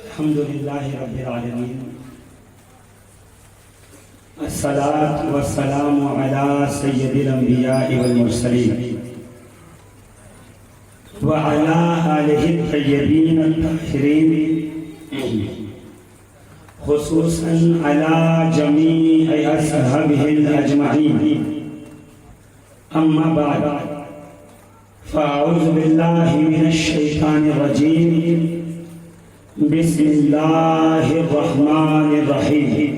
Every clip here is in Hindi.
अल्हम्दुलिल्लाहि रब्बिल आलमीन, अस्सलातु वस्सलामु अला सय्यिदिल अंबिया'i वल मुरसलीन व अला आलिहि तय्यबीन अत्ताहिरीन, खुसूसन अला जमी'i अस्हाबिहिल अजमईन। अम्मा बाद, फ़अऊज़ु बिल्लाहि मिनश शैतानिर रजीम। बिस्मिल्लाहिर रहमानिर रहीम।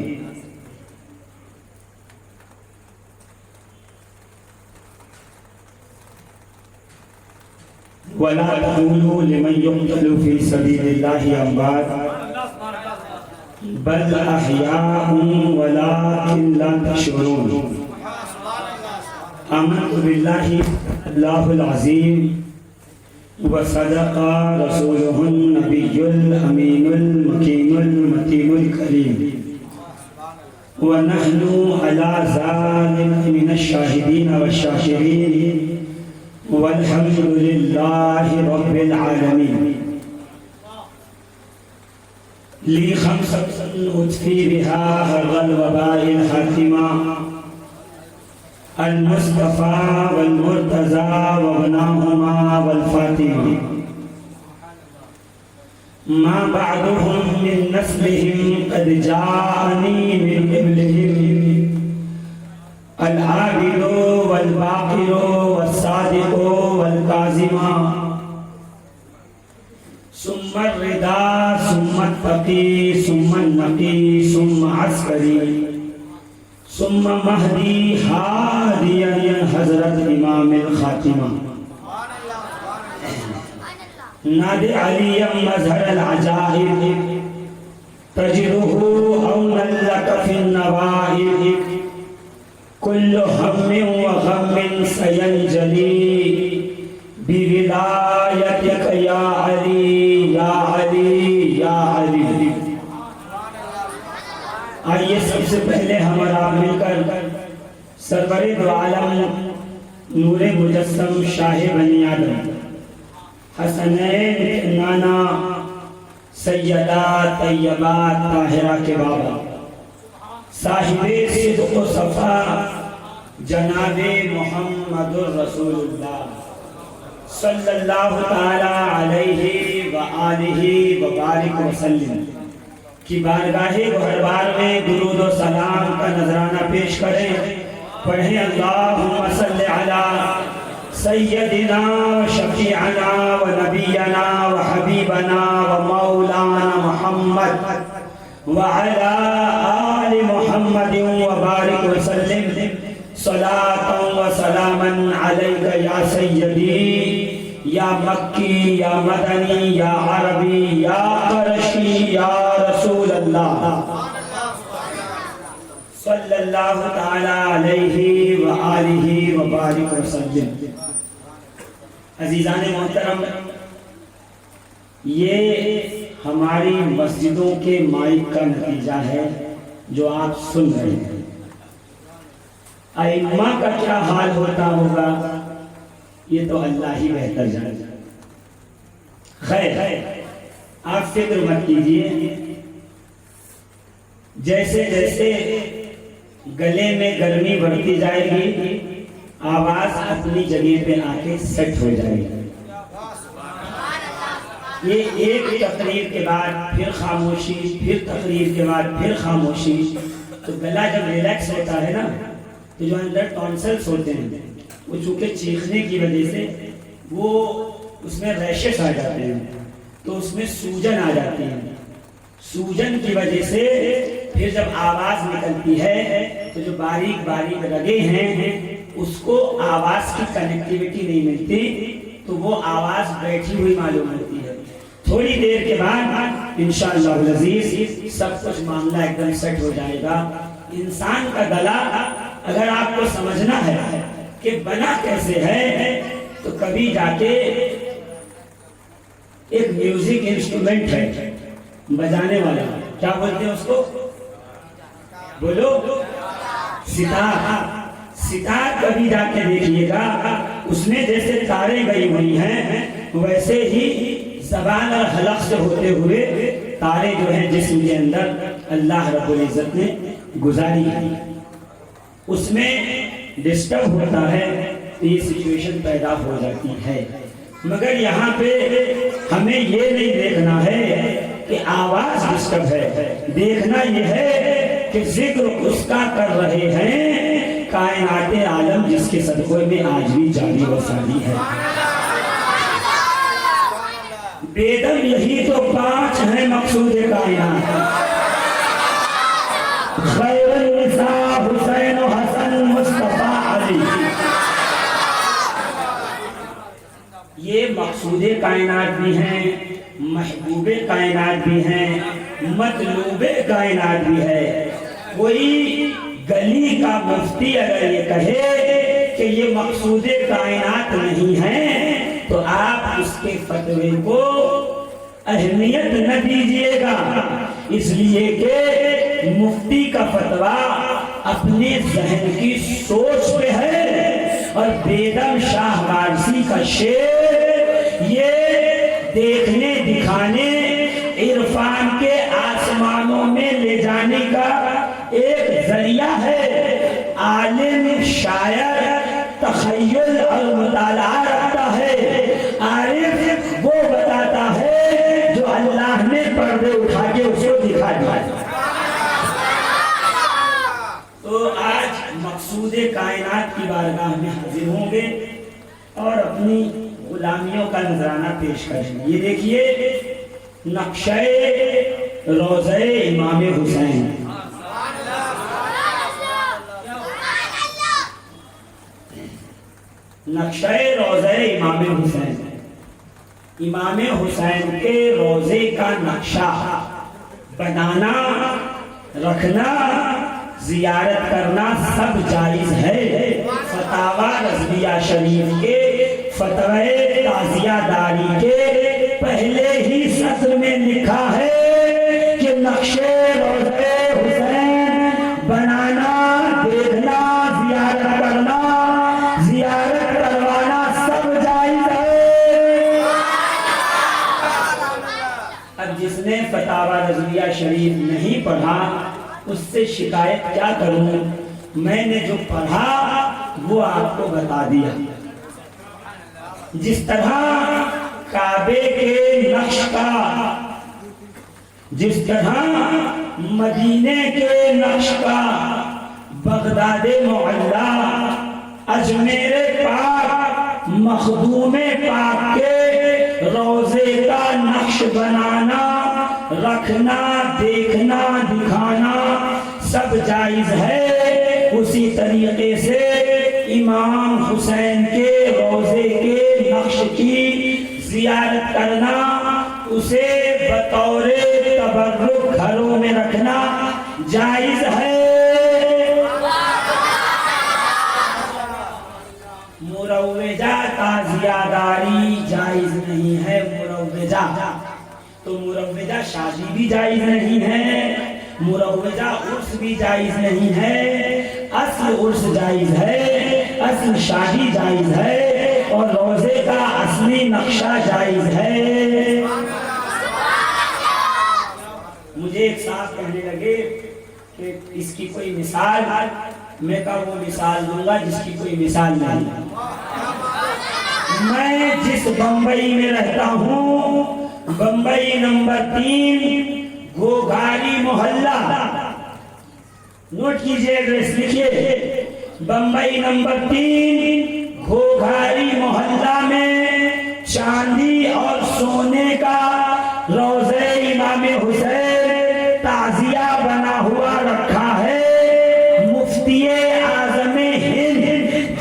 वला तक़ूलू लिमन युक़्तलू फ़ी सबीलिल्लाहि अम्वात बल अहयाउन वलाकिन ला तशऊरून। आमनतु बिल्लाहि अल्लाहुल अज़ीम व सदक़ा रसूलुहुन नबियुल अमीनुल मकीनुल मतीनुल करीम व नहनु अला ज़ालिका मिनश शाहिदीन वश्शाकिरीन वल्हम्दुलिल्लाहि रब्बिल आलमीन। ली खम्सतुन उत्फ़ी बिहा हर्रल वबाइल हातिमा अल मुस्तफ़ा वल मुर्तज़ा व बनाहुमा वल फातिमा। मा बअदुहुम मिन नस्लिहिम क़द जाअनी मिन क़िबलिहिम अल आबिदु वल बाक़िरु वस्सादिक़ु वल काज़िमा। सुम्मा रिदा सुम्मा तक़ी सुम्मा नक़ी सुम्मा अस्करी सुम्मा महदी हादियन हज़रत इमामिल ख़ातिमा। नादे अलियम मज़हरल अजाइब तजरुहु औनल लतफ़िन नवाइब कुल्लु हम्मिन व गम्मिन सयंजली बिविलायतिक या अली या अली या अली। आइए सबसे पहले हमारा मिलकर सरवरे दो आलम नूरे मुजस्सम शाह बनी आदम हसनैन के नाना सैयदा तैयबा ताहिरा के बाबा साहिबे सिद्क़ व सफ़ा जनाबे मुहम्मदुर रसूलुल्लाह सल्लल्लाहु ताला अलैहि व आलिहि व बारिक वसल्लम की बारगाहे गहरबार में दुरूद व सलाम का नजराना पेश करें। पढ़ें अल्लाहुम्मा सल्लि अला सय्यदिना व शफ़ीअना व नबियना व हबीबना व मौलाना मुहम्मद व अला आलि मुहम्मदिन व बारिक वसल्लम सलातन व सलामन अलैका या सय्यदी या मक्की या मदनी या अरबी या क़ुरैशी या रसूल अल्लाह सल्लल्लाहु ताला अलैहि व आलिहि व बारिक वसल्लम। अज़ीज़ान मोहतरम, ये हमारी मस्जिदों के माइक का नतीजा है जो आप सुन रहे हैं। अइम्मा का क्या हाल होता होगा ये तो अल्लाह ही बेहतर जाने। खैर, आप फिक्र मत कीजिए। जैसे जैसे गले में गर्मी बढ़ती जाएगी आवाज अपनी जगह पे आके सेट हो जाएगी। ये एक तकरीर के बाद फिर खामोशी, फिर तकरीर के बाद फिर खामोशी। तो गला जब रिलैक्स होता है ना, तो जो अंदर टॉन्सिल्स होते हैं वो चूंकि चीखने की वजह से वो उसमें रैशेस आ जाते हैं, तो उसमें सूजन आ जाती है। सूजन की वजह से फिर जब आवाज निकलती है तो जो बारीक बारीक रगे हैं उसको आवाज की कनेक्टिविटी नहीं मिलती, तो वो आवाज बैठी हुई मालूम होती है। थोड़ी देर के बाद इंशाअल्लाह अज़ीज़ सब कुछ मामला एकदम सेट हो जाएगा। इंसान का गला अगर आपको समझना है कि बना कैसे है, तो कभी जाके एक म्यूजिक इंस्ट्रूमेंट है बजाने वाला, क्या बोलते हैं उसको, बोलो, सितार। सितार कभी जाके देखिएगा, उसमें जैसे तारे गई हुई हैं वैसे ही ज़बान और हलक से होते हुए तारे जो हैं जिस्म के अंदर अल्लाह रब्बुल इज़्ज़त ने गुजारी है, उसमें डिस्टर्ब होता है तो ये सिचुएशन पैदा हो जाती है। मगर यहाँ पे हमें ये नहीं देखना है कि आवाज डिस्टर्ब है, देखना ये है कि जिक्र उसका कर रहे हैं कायनाते आलम जिसके सदक़े में आज भी जारी व सारी है। बेदम यही तो 5 हैं मकसूद कायनात, खैरुन निसा हुसैन हसन मुस्तफा अली, ये मकसूदे कायनात भी हैं, महबूबे कायनात भी हैं, मतलूबे कायनात भी है। कोई गली का मुफ्ती अगर ये कहे कि ये मकसूदे कायनात नहीं है तो आप उसके फतवे को अहमियत न दीजिएगा, इसलिए कि मुफ्ती का फतवा अपने जहन की सोच पे है और बेदम शाह वारसी का शेर ये देखने दिखाने इरफान के आसमानों में ले जाने का एक जरिया है। आलिम शायर तखय्युल और मुताला रखता है, आरिफ वो बताता है जो अल्लाह ने पर्दे उठा के उसको दिखा दिया। तो आज मकसूदे कायनात की बारगाह में हाजिर होंगे और अपनी गुलामियों का नजराना पेश करेंगे। ये देखिए नक्शे रोज़े इमाम हुसैन, नक्शे रोज़े इमाम हुसैन, इमाम हुसैन के रोज़े का नक्शा बनाना, रखना, जियारत करना सब जायज है। फतावा रज़विया शरीफ के फतवे ताज़ियादारी के पहले ही सत्र में लिखा है कि नक्शे रोज़े हुसैन बनाना, देखना, जियारत करना, जियारत करवाना सब जायज है। अब जिसने फतावा रज़विया शरीफ नहीं पढ़ा उससे शिकायत क्या करूं, मैंने जो पढ़ा वो आपको बता दिया। जिस तरह काबे के नक्श का, जिस तरह मदीने के नक्श का, बगदादे मोहल्ला, अजमेरे पाक, मखदूमे पाक के रोज़े का नक्श बनाना, रखना, देखना, दिखाना सब जायज है, उसी तरीके से इमाम हुसैन के रोज़े के नक्श की जियारत करना, उसे बतौरे तबर्रुक घरों में रखना जायज है। मुरव्वजा ताज़ियादारी जायज नहीं है। मुरव्वजा तो मुरव्वजा शादी भी जायज नहीं है, मुरव्वजा उर्स भी जायज नहीं है। असल उर्स जायज है, असल शादी जायज है और रोज़े का असली नक्शा जायज है। मुझे एक साहब कहने लगे कि इसकी कोई मिसाल, मैं कहा वो मिसाल दूंगा जिसकी कोई मिसाल नहीं। मैं जिस बंबई में रहता हूँ, बंबई नंबर 3 घोघारी मोहल्ला, नोट कीजिए, एड्रेस लिखिए, बंबई नंबर 3 घोघारी मोहल्ला में चांदी और सोने का रोज़े इमाम हुसैन ताज़िया बना हुआ रखा है। मुफ्ती आज़म हिंद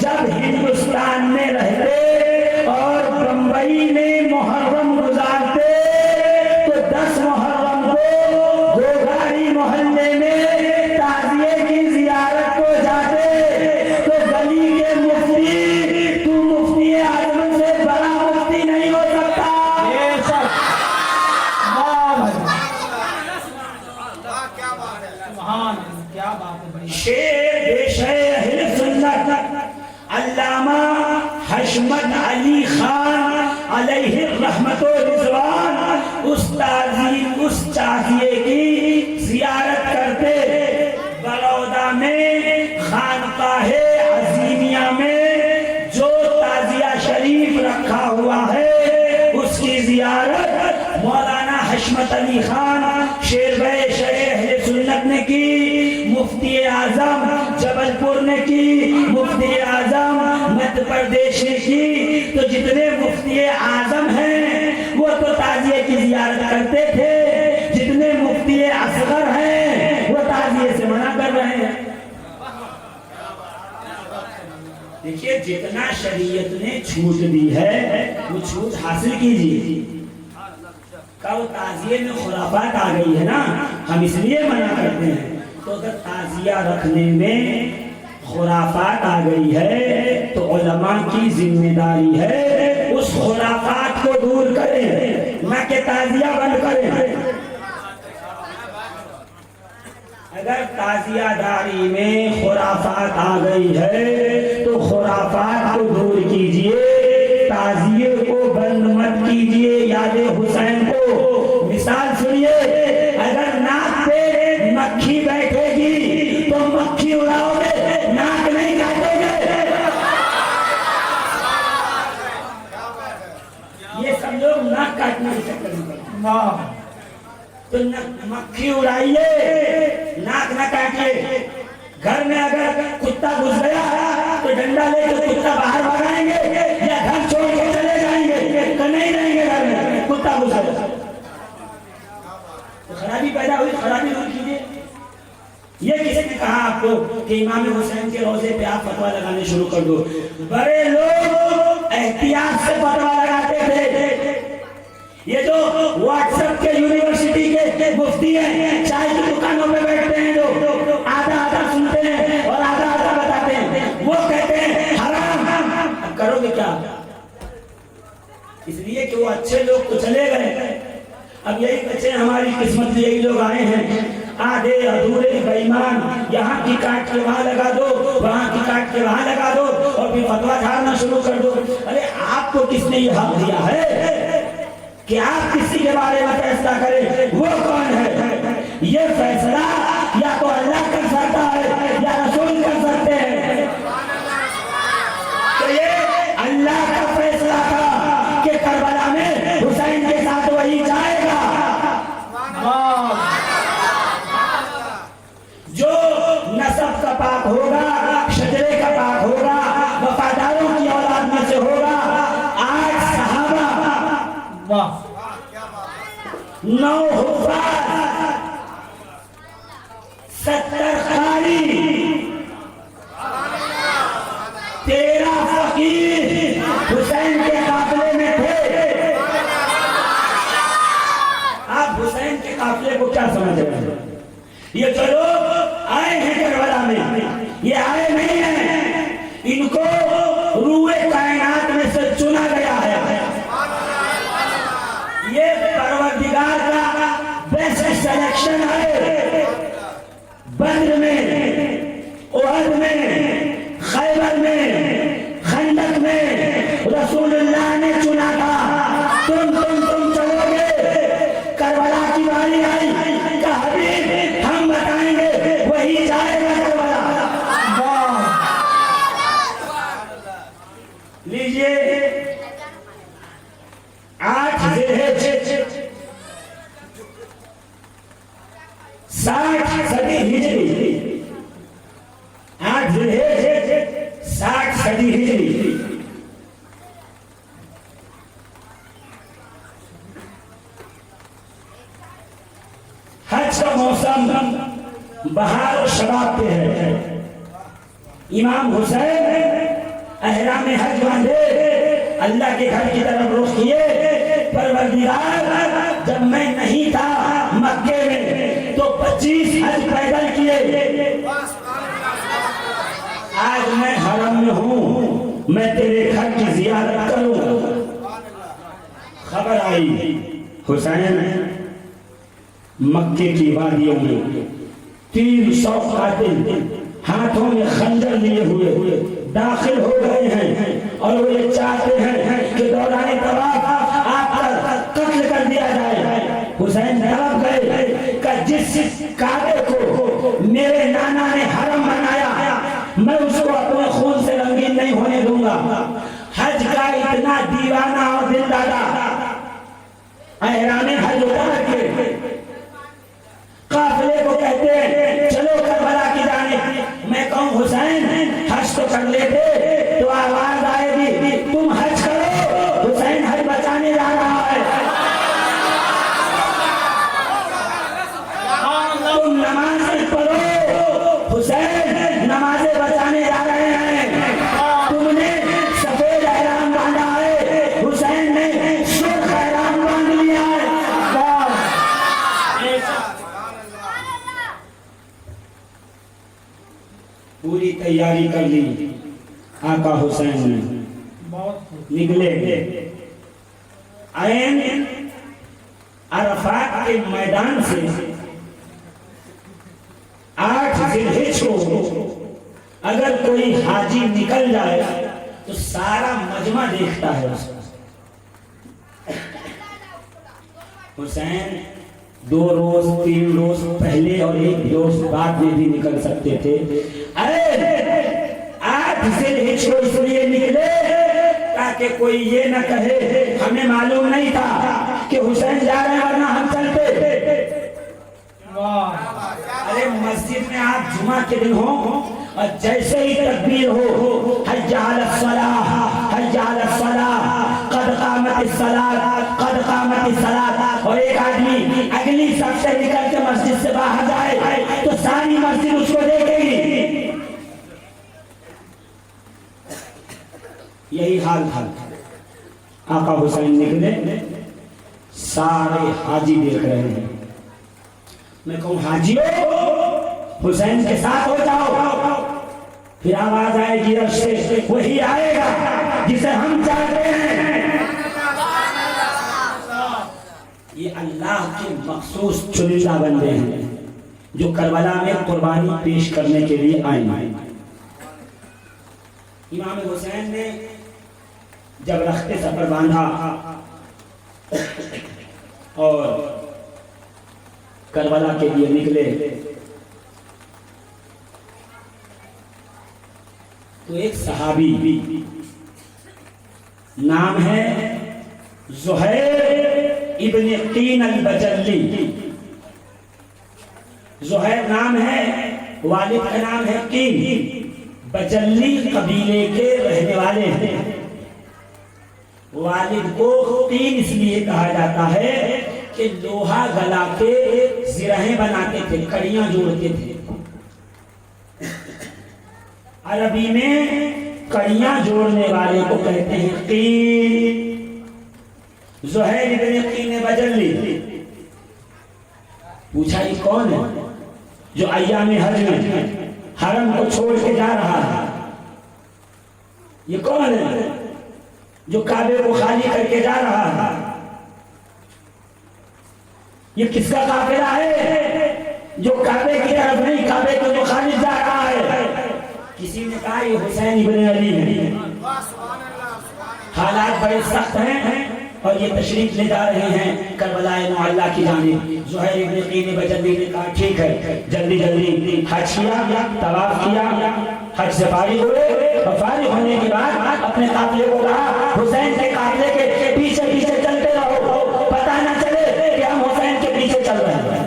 जब हिंदुस्तान में रहते और बंबई में मुहर्रम गुजारते तो 10 मुहर्रम को घोघारी मोहल्ले में ताज़िये की जियारत को जाते तो गली के मुफ्ती, तू मुफ्ती आज़म से बड़ा मुफ्ती नहीं हो सकता। शेर बेशे अहले सुन्नत सुन्नत अल्लामा हशमत अली खान अलैहि रहमत व रिज़वान उस चाहिए की जियारत करते बड़ौदा में खानकाहे अजीमिया में जो ताजिया शरीफ रखा हुआ है उसकी जियारत मौलाना हशमत अली खान शेरवे शरे सुन्नत ने की, मुफ्ती आजम जबलपुर ने की, मुफ्ती आजम मध्य प्रदेश ने की। तो जितने मुफ्ती आजम हैं वो तो ताजिए की जियारत करते थे, जितने मुफ्ती असगर हैं वो ताजिए से मना कर रहे हैं। देखिए जितना शरीयत ने छूट दी है वो छूट हासिल कीजिए। कब ताजिए में खुराफात आ गई है ना, हम इसलिए मना करते हैं। तो अगर ताजिया रखने में खुराफात आ गई है तो उलमा की जिम्मेदारी है उस खुराफात को दूर करें, न कि ताजिया बंद करें। अगर ताजियादारी में खुराफात आ गई है तो खुराफात को दूर कीजिए, ताजिए को बंद मत कीजिए। याद हुसैन को मिसाल सुनिए, अगर नाक पे मक्खी बैठेगी तो मक्खी उड़ाओगे, नाक नहीं काटोगे। ये सब लोग नाक काटने के चक्कर में तो मक्खी उड़ाइए, नाक न काटिए। घर में अगर कुत्ता घुस गया तो डंडा लेकर कुत्ता बाहर भगाएंगे या घर छोड़ के चले जाएंगे, तो नहीं रहेंगे घर में, कुत्ता घुस गया तो खराबी पैदा हुई, खराबी दूर कीजिए। ये किसी ने कहा आपको कि इमाम हुसैन के रोजे पे आप फतवा लगाने शुरू कर दो? बड़े लोग एहतियात से फतवा लगाते थे। ये जो व्हाट्सएप के यूनिवर्सिटी के मुफ्ती हैं, चाय की दुकानों में बैठते हैं, जो आधा आधा सुनते हैं और आधा आधा बताते हैं, वो कहते हैं हराम। अब करोगे क्या? इसलिए कि वो अच्छे लोग तो चले गए, अब यही बच्चे हमारी किस्मत, यही लोग आए हैं आधे अधूरे बेईमान। यहाँ की काट के वहां लगा दो, वहां की काट के वहां लगा दो और फिर फतवा झाड़ना शुरू कर दो। अरे आपको किसने ये हक दिया है कि आप किसी के बारे में फैसला करें? वो कौन है? ये फैसला या तो अल्लाह कर सकता है या रसूल कर सकते हैं। तो ये अल्लाह का फैसला था कि करबला में हुसैन के साथ वही जाएगा। जो नसब का पाक होगा, शजरे का पाक होगा, वफादारों की औलाद में से होगा। आज सहाबा 9 हुफ़ाज़ 70 कारी 13 फकीर हुसैन के काफिले में थे। आप हुसैन के काफिले को क्या समझ रहे हैं? ये जो लोग आए हैं करबला में, ये आए नहीं हैं, इनको रूए कायनात में से चुना गया है। ये परवरदिगार का बेस्ट सिलेक्शन है। बद्र में, उहद में, खैबर में, खंदक में रसूलुल्लाह ने चुना था। तुम चलोगे, करबला की बारी आई, हबीब हम बताएंगे वही जाएगा करबला। लीजिए 8 ज़िलहिज 60 सदी हिजरी, 8 ज़िलहिज 60 सदी हिजरी। हज का मौसम बहार और शबाब पे है। इमाम हुसैन अहराम हज बांधे अल्लाह के घर की तरफ रुख किए। परवरदिगार जब मैं नहीं था मक्के में तो 25 हज पैदल किए। आज मैं हरम में हूँ, मैं तेरे घर की जियारत करूँ। खबर आई हुसैन मक्के की वादियों में 300 कातिल हाथों में खंजर लिए हुए दाखिल हो गए हैं और वो ये चाहते हैं कि दौरान तवाफ आपका कत्ल कर दिया जाए। हुसैन तड़प गए कि जिस काबे को मेरे नाना ने हरम बनाया मैं उसको अपने खून से रंगीन नहीं होने दूंगा। हज का इतना दीवाना और दिलदारा एहरामे हज उतार के काफिले को कहते हैं चलो करबला की जानिब। मैं कहूं हुसैन हज तो कर लेते तो आवाज आएगी तुम हज करो, हुसैन हज बचाने जा रहा है। तुम नमाज पढ़ो, हुसैन नमाजें बचाने जा रहे हैं। तुमने सफेद एहराम बांधा है, हुसैन ने सुर्ख एहराम बांध लिया है। पूरी तैयारी कर ली आका हुसैन ने। निकले आयन अरफात के मैदान से 8 जिलहिज को अगर कोई हाजी निकल जाए तो सारा मजमा देखता है उसका। हुसैन 2 रोज 3 रोज पहले और 1 रोज बाद में भी निकल सकते थे। अरे 8 जिलहिज को इसलिए निकले ताकि कोई ये न कहे हमें मालूम नहीं था कि हुसैन जा रहे हैं वरना हम चलते। अरे मस्जिद में आप जुमा के दिन हो और जैसे ही तकबीर हो हय्या अलस सलाह हय्या अलस सलाह कद कामतिस सलात कद कामतिस सलात और एक आदमी अगली सफ से निकल के मस्जिद से बाहर जाए तो सारी मस्जिद उसको देखेगी। यही हाल था। आका हुसैन निकले, सारे हाजी देख रहे हैं। मैं कहूं हाजियों हुसैन के साथ हो जाओ। फिर आवाज आएगी रब से वही आएगा जिसे हम चाहते हैं। ये अल्लाह के मखसूस चुनिंदा बंदे हैं जो करबला में कुर्बानी पेश करने के लिए आए। इमाम हुसैन ने जब रख्ते सफर बांधा और करबला के लिए निकले तो एक सहाबी नाम है ज़ुहैर इब्न क़ीन अल-बजली। ज़ुहैर नाम है, वालिद का नाम है क़ीन। बजली कबीले के रहने वाले हैं। वालिद को क़ीन इसलिए कहा जाता है कि लोहा गला के जिरहें बनाते थे, कड़ियां जोड़ते थे। अरबी में कड़ियां जोड़ने वाले को कहते हैं क़ीन। ज़ुहैर इब्न क़ीन बजली। पूछा ये कौन है जो अय्याम हज में हरम को छोड़ के जा रहा है? ये कौन है जो काबे को खाली करके जा रहा है? ये किसका काफिला है जो काबे की तरफ नहीं, काबे को जो खाली जा रहा है? किसी ने कहा ये हुसैन इब्न अली है। हालात बड़े सख्त हैं और ये तशरीफ ले जा रहे हैं करबलाए मुअल्ला की जानिब। ज़ुहैर इब्न क़ीन बजली ने कहा ठीक है, जल्दी जल्दी हज किया, तवाफ किया, हज से फारिग हुए और फारिग होने के बाद अपने काफिले को कहा हुसैन के काफिले के पीछे पीछे चलते रहो, पता ना चले कि हम हुसैन के पीछे चल रहे हैं।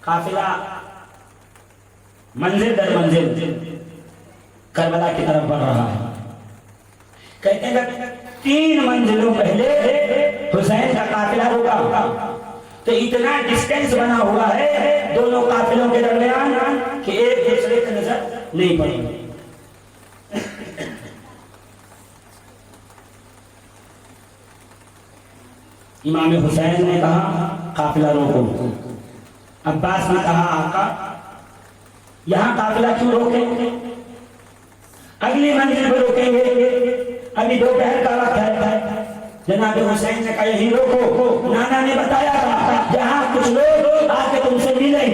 काफिला मंजिल दर मंजिल करबला की तरफ बढ़ रहा है। कहते हैं 3 मंजिलों पहले हुसैन का काफिला रुका तो इतना डिस्टेंस बना हुआ है दोनों काफिलों के दरमियान कि एक दूसरे की नजर नहीं पड़ी। इमाम हुसैन ने कहा काफिला रोको। अब्बास ने कहा आका यहां काफिला क्यों रोके, अगली मंजिल पर रोकेंगे, अभी दोपहर का वक्त है। जनाब हुसैन ने कहा यहीं रोको। नाना ने बताया था जहां कुछ लोग आके तुमसे मिलेंगे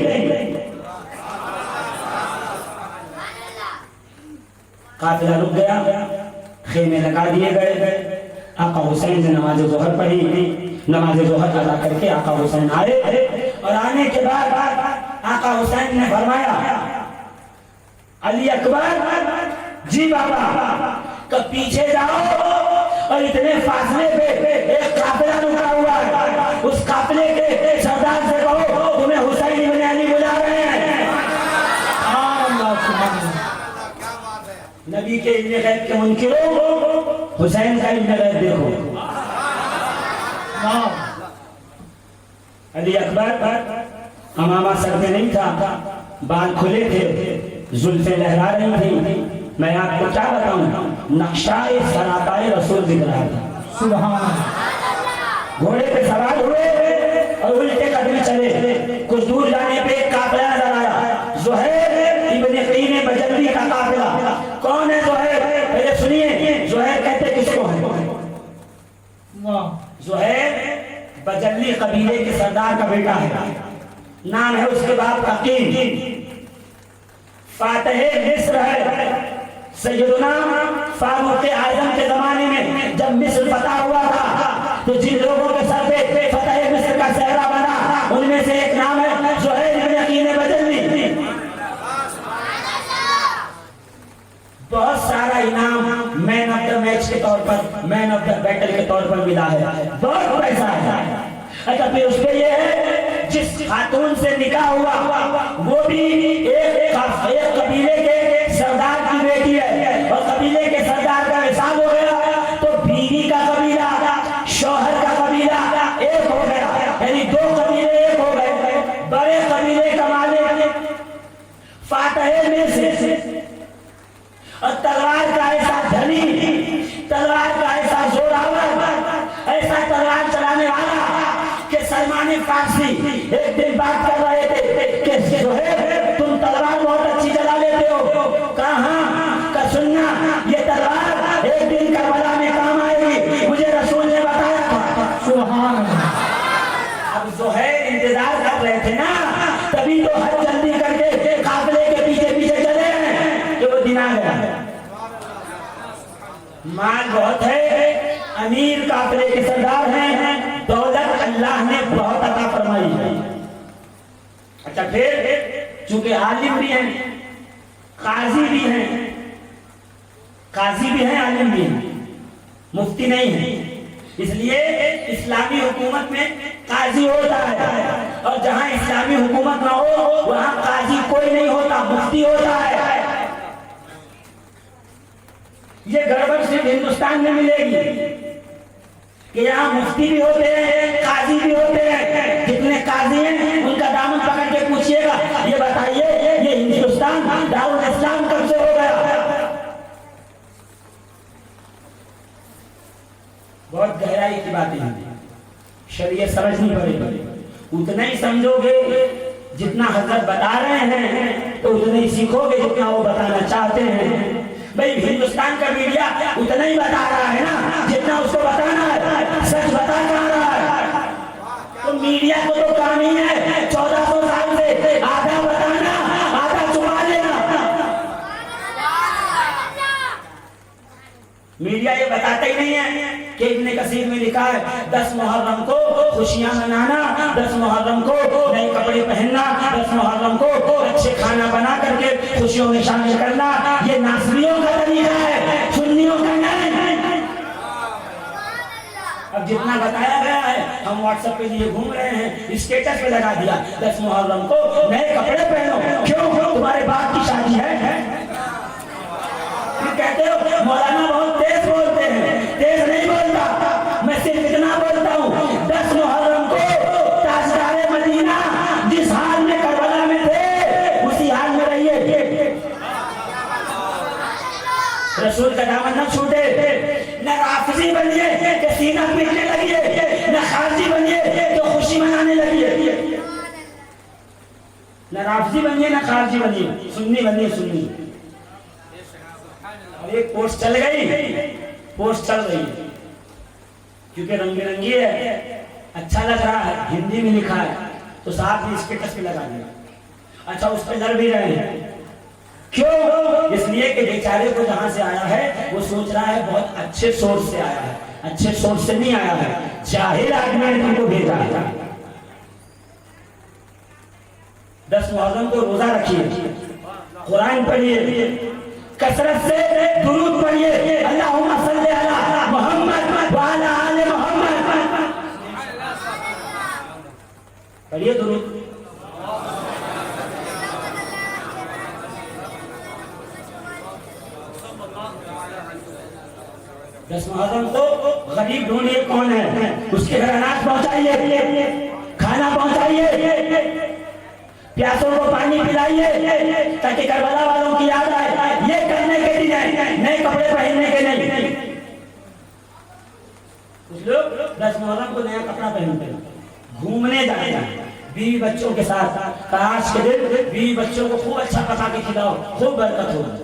काफिला रुक गया, खेमे लगा दिए गए। आका हुसैन ने नमाज ज़ोहर पढ़ी, नमाज ज़ोहर अदा करके आका हुसैन आए और आने के बाद आका हुसैन ने फरमाया, अली अकबर जी बाबा, कब पीछे जाओ और इतने फासले पे एक काफिला रुका हुआ है, उस काफिले के सरदार से कहो तुम्हें हुसैन इब्न अली बुला रहे हैं। नबी के इल्म गैब के मुनकिरों, हुसैन का इल्म गैब देखो। अली अकबर अमामा सर में नहीं था, बाल खुले थे, जुल्फे लहरा रही थी। मैं आपको क्या बताऊं, नक्शाए सराबाए रसूल दिख रहा था। सुभान। घोड़े पे सवार हुए और उल्टे कदम चले। कुछ दूर जाने पे एक काफिला नजर आया, ज़ुहैर इब्न क़ीन बजली का काफिला। कौन है ज़ुहैर? पहले सुनिए, ज़ुहैर कहते किसको है? ज़ुहैर बजली कबीले के सरदार का बेटा है, नाम है उसके बाप का क़ीन। फातिह मिस्र है। सैयदना फारूक आज़म के जमाने में जब मिस्र फतह हुआ था तो जिन लोगों के सर पे फतह मिस्र का सेहरा बना, उनमें से एक नाम है ज़ुहैर इब्न क़ीन बजली। बहुत सारा इनाम मैन ऑफ द मैच के तौर पर, मैन ऑफ द बैटल के तौर पर मिला है, बहुत पैसा है। अच्छा, फिर उस पे ये है जिस खातून से निकाह हुआ वो भी एक कबीले के सरदार की बेटी है, और कबीले के सरदार का हिसाब हो गया तो बीवी का कबीला, शौहर का कबीला एक हो गया, यानी दो कबीले एक हो गए। बड़े कबीले का मालिक फातिह में से, और तलवार का ऐसा धनी, तलवार का ऐसा जोरावर, ऐसा तलवार चलाने वाला कि सलमान फारसी एक दिन बात कर रहे थे कि ज़ुहैर तुम तलवार बहुत अच्छी चला लेते हो। कहाँ का सुनना, ये तलवार एक दिन करबला में काम आएगी, मुझे रसूल ने बताया था। सुभान। अब ज़ुहैर इंतजार कर रहे थे ना, तभी तो हर जल्दी करके काफिले के पीछे पीछे चले हैं कि वो दिन आ गया। माल बहुत है, अमीर काफिले के सरदार हैं, दौलत अल्लाह ने बहुत अता फरमाई है। अच्छा, फिर चूंकि आलिम भी हैं, काजी भी हैं, काजी भी हैं, आलिम भी हैं, मुफ्ती नहीं है, इसलिए इस्लामी हुकूमत में काजी होता है, और जहां इस्लामी हुकूमत ना हो वहां काजी कोई नहीं होता, मुफ्ती होता है। ये गड़बड़ सिर्फ हिंदुस्तान में मिलेगी कि यहाँ मुफ्ती भी होते हैं, काजी भी होते हैं। जितने काजी हैं उनका दामन पकड़ के पूछिएगा, ये बताइए ये हिंदुस्तान दारुल इस्लाम कब से हो गया? बहुत गहराई की बातें हैं, शरीयत समझनी पड़ेगी। उतना ही समझोगे जितना हजरत बता रहे हैं, तो उतना ही सीखोगे जितना वो बताना चाहते हैं। भाई हिंदुस्तान का मीडिया उतना ही बता रहा है ना जितना उसको बताना है, सच बता रहा है। तो मीडिया को तो काम ही है 1400 साल से आधा बताना, आधा छुपा लेना। मीडिया ये बताता ही नहीं है कि इब्ने कसीर में लिखा है 10 मुहर्रम को खुशियां मनाना, 10 मुहर्रम को नए कपड़े पहनना, 10 मुहर्रम को अच्छे खाना बना करके खुशियों में शामिल करना। ये नासरियों का तरीका है, सुन्नियों का नहीं। अब जितना बताया गया है हम व्हाट्सएप पे लिए घूम रहे हैं, स्टेटस पे लगा दिया 10 मुहर्रम को नए कपड़े पहनो। क्यों? तुम्हारे बाप की शादी है। कहते हो मौलाना बहुत तेज बोलते हैं, तेज नहीं बोलता, मैं सिर्फ इतना बोलता हूँ 10 मुहर्रम को ताजदारे मदीना जिस हाल में करबला में थे उसी हाल में रहिए। रसूल का दामन न छूटे, न राफिजी बनिए कि सीना पीटने लगिए, न खारजी बनिए तो खुशी मनाने लगिए। न राफिजी बनिए न खारजी बनिए, सुन्नी बनिए, सुन्नी। एक पोस्ट चल गई, पोस्ट चल रही है क्योंकि रंग बिरंगी है, अच्छा लग रहा है, हिंदी में लिखा है तो साथ में स्टेटस पे लगा दिया। अच्छा, उस पर लड़ भी रहे हैं क्यों? इसलिए कि बेचारे को जहां से आया है वो सोच रहा है बहुत अच्छे सोर्स से आया है, अच्छे सोर्स से नहीं आया है, जाहिल आदमी ने तुमको भेजा है। 10 मुहर्रम को रोजा रखिए, कुरान पढ़िए, कसरत से दुरूद पढ़िए, अल्लाहुम्मा सल्ली अला मुहम्मद व अला आले मुहम्मद, पढ़िए दुरूद। दस मुहर्रम को गरीब ढूंढिए कौन है, उसके घर अनाज पहुंचाइए, खाना पहुंचाइए, प्यासों को पानी पिलाइए, ताकि करबला वालों की याद आए। ये करने के लिए नए कपड़े पहनने के नहीं। कुछ लोग 10 मुहर्रम को नया कपड़ा पहनते हैं, घूमने जाते हैं बीवी बच्चों के साथ। आज के दिन बीवी बच्चों को खूब अच्छा पका के खिलाओ, खूब बरकत होगा।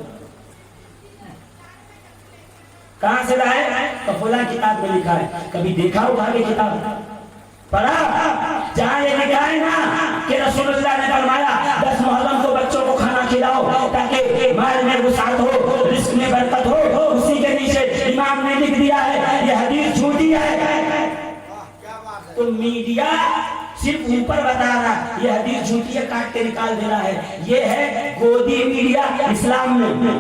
कहां से लाए? तो फुला किताब में लिखा है, कभी देखा होगा ये किताब पढ़ा? जहां ये लिखा है ना कि रसूलुल्लाह ने फरमाया 10 मुहर्रम को बच्चों को खाना खिलाओ ताकि माल में वुसाअत हो, रिस्क में बरकत हो, उसी के नीचे इमाम ने लिख दिया है ये हदीस झूठी है। तो मीडिया सिर्फ ऊपर बता रहा ये हदीस झूठी है, काट के निकाल दे रहा है। ये है गोदी मीडिया इस्लाम में।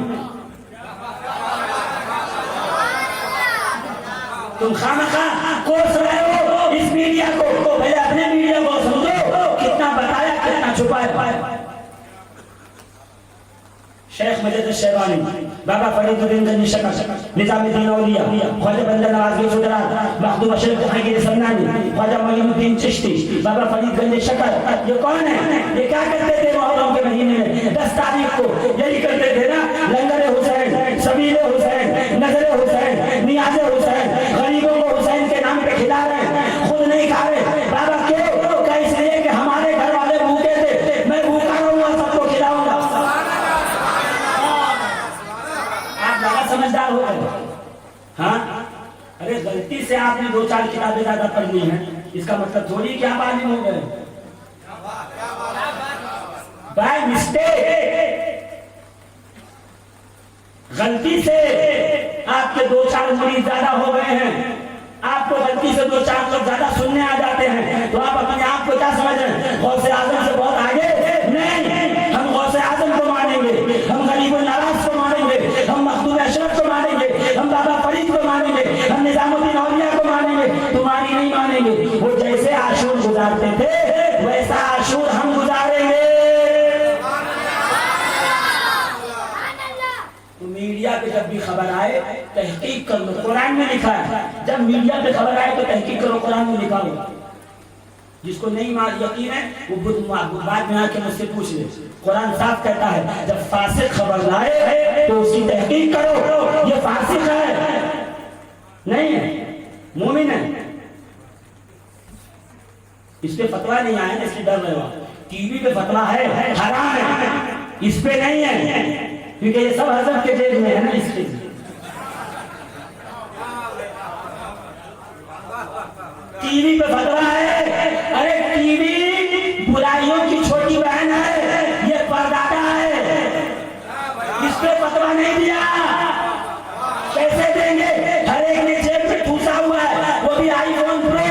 तुम खामखा कोस रहे हो इस मीडिया को, पहले अपने मीडिया को समझो, कितना बताया कितना छुपाया। शेख मजीद शेरवानी, बाबा फरीदुद्दीन गंज शकक, निजामुद्दीन औलिया, ख्वाजा बंदा नवाज़ी सुदरात, मखदूम अशरफ जहांगीर सन्नानी, ख्वाजा मोइनुद्दीन चिश्ती, बाबा फरीद गंज शकक, ये कौन है? ये क्या करते थे मुहर्रम के महीने में 10 तारीख को? यही करते थे ना, लंगर हुसैन, सबील हुसैन, नजर हुसैन, नियाज हुसैन, गरीबों को हुसैन के नाम पे खिला रहे हैं, खुद नहीं खा रहे। बाबा क्यों? इसलिए कि हमारे घर वाले भूखे थे, मैं भूखा रहूंगा, सबको खिलाऊंगा। आप ज्यादा समझदार हो गए। हाँ, अरे गलती से आपने 2-4 किताबें ज्यादा पढ़ ली हैं, इसका मतलब थोड़ी कि आप आलिम हो गए। बाय मिस्टेक, गलती से आपके 2-4 मुरीद ज्यादा हो गए हैं, आपको गलती से 2-4 लोग ज्यादा सुनने आ जाते हैं, तो आप अपने आप को क्या समझ रहे हैं? गौसे आजम से बहुत आगे? नहीं, हम गौसे आजम को मानेंगे, हम गरीबुल नवाज को मानेंगे, हम मखदूम अशरफ को मानेंगे, हम बाबा फरीद को मानेंगे, हम निजामुद्दीन औलिया को मानेंगे, तुम्हारी नहीं मानेंगे। वो जैसे आशूर गुजारते थे वैसा आशूर हम गुजारेंगे। तो मीडिया पे जब भी खबर आए तहकीक कर लो, कुरान में लिखा है। जब मीडिया पे खबर आए तो तहकीक करो, कुरान में लिखा हो। जिसको नहीं यकीन है वो बाद में आके मुझसे पूछ ले। कुरान साफ कहता है जब फासिक खबर लाए तो उसकी तहकीक करो, ये फासिक है नहीं है, मोमिन है। इस पे फतवा नहीं आया, इसलिए डर रहे हो। टीवी पे फतवा है, हराम है, इस पे नहीं है, क्योंकि ये सब हजरत के जेब में है ना। इसलिए टीवी पे फतवा है। अरे टीवी बुराइयों की छोटी बहन है, ये परदादा है, इस पे फतवा नहीं दिया। कैसे देंगे? हर एक ने जेब में ठूसा हुआ है, वो भी आईफोन प्रो।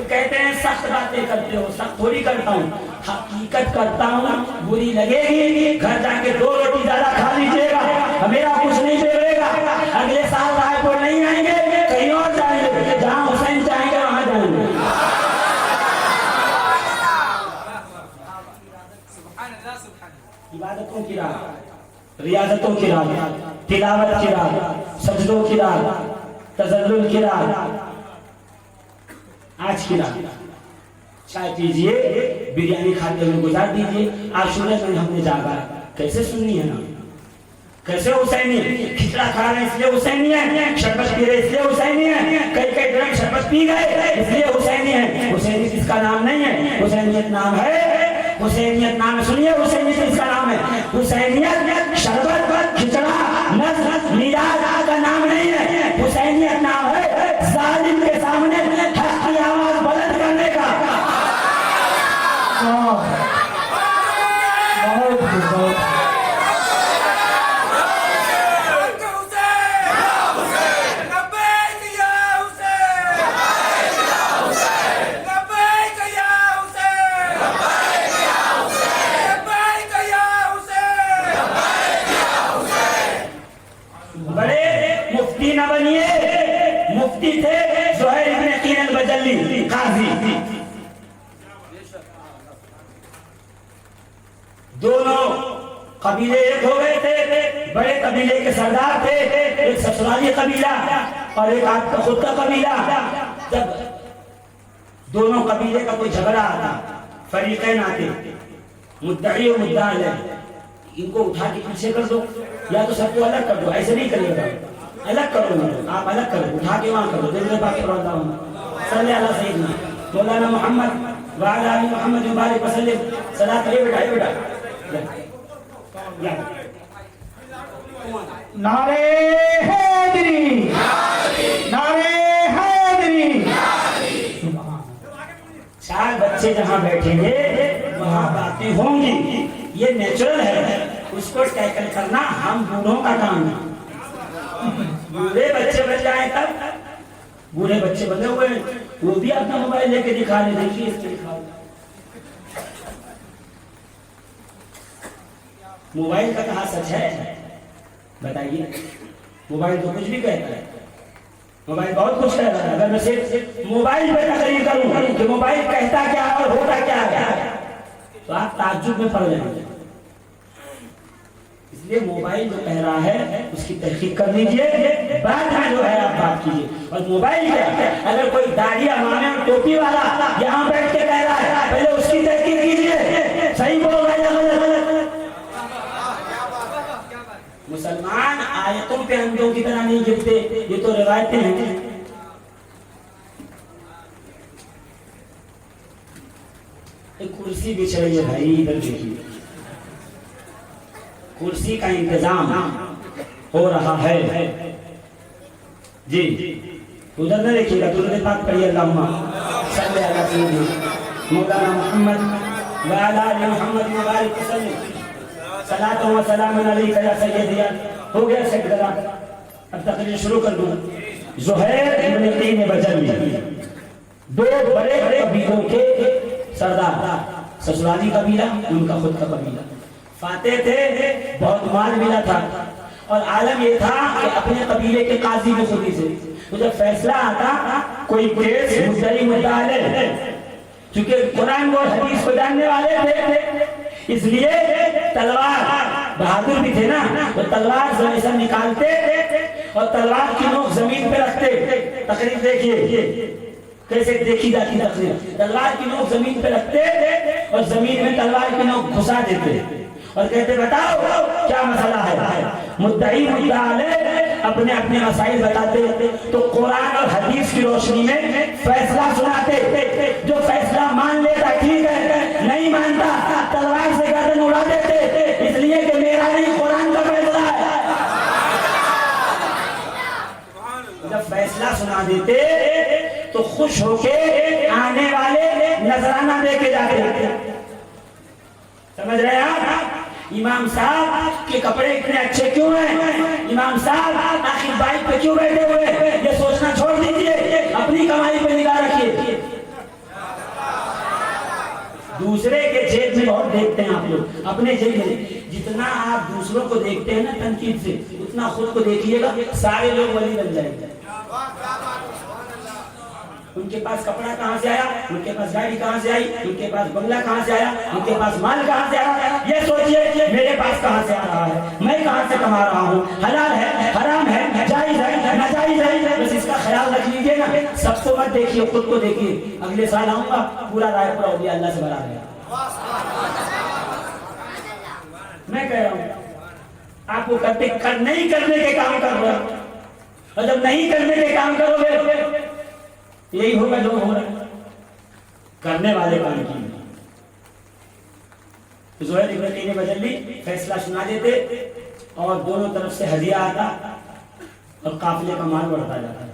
कहते हैं सख्त बातें करते हो, सख्त थोड़ी करता हूँ, हकीकत करता हूँ। बुरी लगेगी, घर जाके 2 रोटी ज्यादा खा लीजिएगा, मेरा कुछ नहीं बिगड़ेगा। अगले साल रायपुर नहीं आएंगे, कहीं और जाएंगे, जहाँ हुसैन चाहेंगे वहां जाएंगे। इबादतों की राह, रियाजतों की राह, तिलावत की राह, सजदों की राह, तजल्लुल की राह, आज की रात चाय पीजिए, बिरयानी खाते हुए गुजार दीजिए। आशूरे में हमने जागा, कैसे सुननी है ना? कैसे हुसैनी? खिचड़ा खा रहे इसलिए हुसैनी है, शरबत पी रहे इसलिए हुसैनी है, कई ड्रग शरबत पी गए इसलिए हुसैनी है। हुसैनी किसका नाम नहीं है, हुसैनियत नाम है। हुसैनियत नाम सुनिए, हुसैनियत किसका नाम है? हुसैनियत शरबत, खिचड़ा, नस, मिजाज का नाम नहीं है। हुसैनियत नाम है जालिम के सामने हक की आवाज बुलंद करने का। मुफ्ती थे ज़ुहैर इब्न क़ीन अल-बजली काजी। दोनों कबीले एक हो गए थे, बड़े कबीले के सरदार थे, एक ससुराली कबीला और एक आपका खुद का कबीला। जब दोनों कबीले का कोई झगड़ा आता, फरीकैन आते, मुद्दई और मुद्दा अलैह, इनको उठा के पीछे कर दो या तो सबको अलग कर दो। ऐसे नहीं करिएगा, अलग करो ना, आप अलग करो, उठा के वहां कर दो। देखो पाक पढ़ता हूं सल्लल्लाहु अलैहि वसल्लम मौलाना मोहम्मद व अला आलि मोहम्मद मुबारक वसल्लम। सलात करिए बेटा, ये बेटा नारे हैदरी, नारे हैदरी। चार बच्चे जहाँ बैठेंगे वहाँ बातें होंगी, ये नेचुरल है। उसको टैकल करना हम बूढ़ों का काम है। बूढ़े बच्चे बन जाए तब, बूढ़े बच्चे बने हुए वो भी अपना मोबाइल लेके दिखा रहे, देखिए इसके दिखाओ। मोबाइल का कहाँ सच है बताइए? मोबाइल तो कुछ भी कहता है, मोबाइल बहुत कुछ कहता है। अगर मैं सिर्फ मोबाइल पे तकरीर करूं कि मोबाइल कहता क्या और होता क्या है तो आप ताज्जुब में पड़ जाएंगे। इसलिए मोबाइल जो कह रहा है उसकी तहकीक कर लीजिए, बाद में जो है आप बात कीजिए। और मोबाइल क्या है, अगर कोई दाढ़ी अमामे और टोपी वाला यहाँ बैठ के कह रहा है पहले उसकी तहकीक कीजिए, सही बोल रहा है या गलत। मुसलमान आयतों पे अंधों की तरह नहीं गिरते, ये तो रिवायतें हैं। एक कुर्सी बिछ रही है भाई, इधर देखिए, कुर्सी का इंतजाम हो रहा है जी। उधर न देखिएगा, दुरूद पाक पढ़िए, अल्लाहुम्मा सल्ली अला सय्यिदना मौलाना मोहम्मद व अला आलि मोहम्मद मुबारक वसल्लम। सलातो व सलाम अलैका या सय्यदी। हो गया सेट करा, अब तकरीर शुरू कर दूं। ज़ुहैर इब्न क़ीन अल-बजली, दो बड़े बड़े कबीलों के सरदार, ससुराली कबीला, उनका खुद का कबीला। फातेह थे, बहुत माल मिला था और आलम ये था कि अपने कबीले के काजी में खुदी से तो जब फैसला आता, कोई केस मुद्दई मुद्दा अलैह, क्योंकि कुरान और हदीस को जानने वाले थे इसलिए तलवार, बहादुर भी थे ना, तो तलवार से निकालते और तलवार की नोक जमीन पे रखते। तकरीर देखिए कैसे देखी जाती तकरीर। तलवार की नोक जमीन पे रखते और जमीन में तलवार की नोक घुसा देते और कहते बताओ क्या मसला है। मुद्दई मुद्दा अलैह अपने अपने मसाइल बताते, तो कुरान और हदीस की रोशनी में फैसला सुनाते। जो फैसला मान लेता ठीक है, नहीं मानता तलवार से गर्दन उड़ा देते, इसलिए कि मेरा नहीं कुरान का फैसला है। जब फैसला सुना देते तो खुश होके आने वाले नजराना दे के जाते। समझ रहे हैं आप? इमाम साहब के कपड़े इतने अच्छे क्यों हैं? इमाम साहब आखिर बाइक पे क्यों बैठे हुए हैं? ये सोचना छोड़ दीजिए, अपनी कमाई पे निगाह रखिए। दूसरे के जेब में बहुत देखते हैं आप लोग, अपने जेब में जितना आप दूसरों को देखते हैं ना तनकीद से, उतना खुद को देखिएगा, सारे लोग वली बन जाएंगे। उनके पास कपड़ा कहाँ से आया, उनके पास गाड़ी कहाँ से आई, उनके पास बंगला कहाँ से आया, उनके पास माल कहाँ से आया, ये सोचिए मेरे पास कहाँ से आ रहा है, मैं कहाँ से कमा रहा हूँ, हलाल है, हराम है, जायज है, नाजायज है, बस इसका ख्याल रख लीजिए ना। सबको मत देखिए, खुद को देखिए। अगले साल आऊंगा पूरा रायपुर औलिया अल्लाह से भरा गया। मैं कह रहा हूँ आपको कर नहीं करने के काम कर रहे हो, और जब नहीं करने के काम करोगे यही होगा जो हो रहा है। करने वाले काम की ज़ुहैर इब्न क़ीन अल-बजली फैसला सुना देते और दोनों तरफ से हदिया आता और काफिले का माल बढ़ता जाता।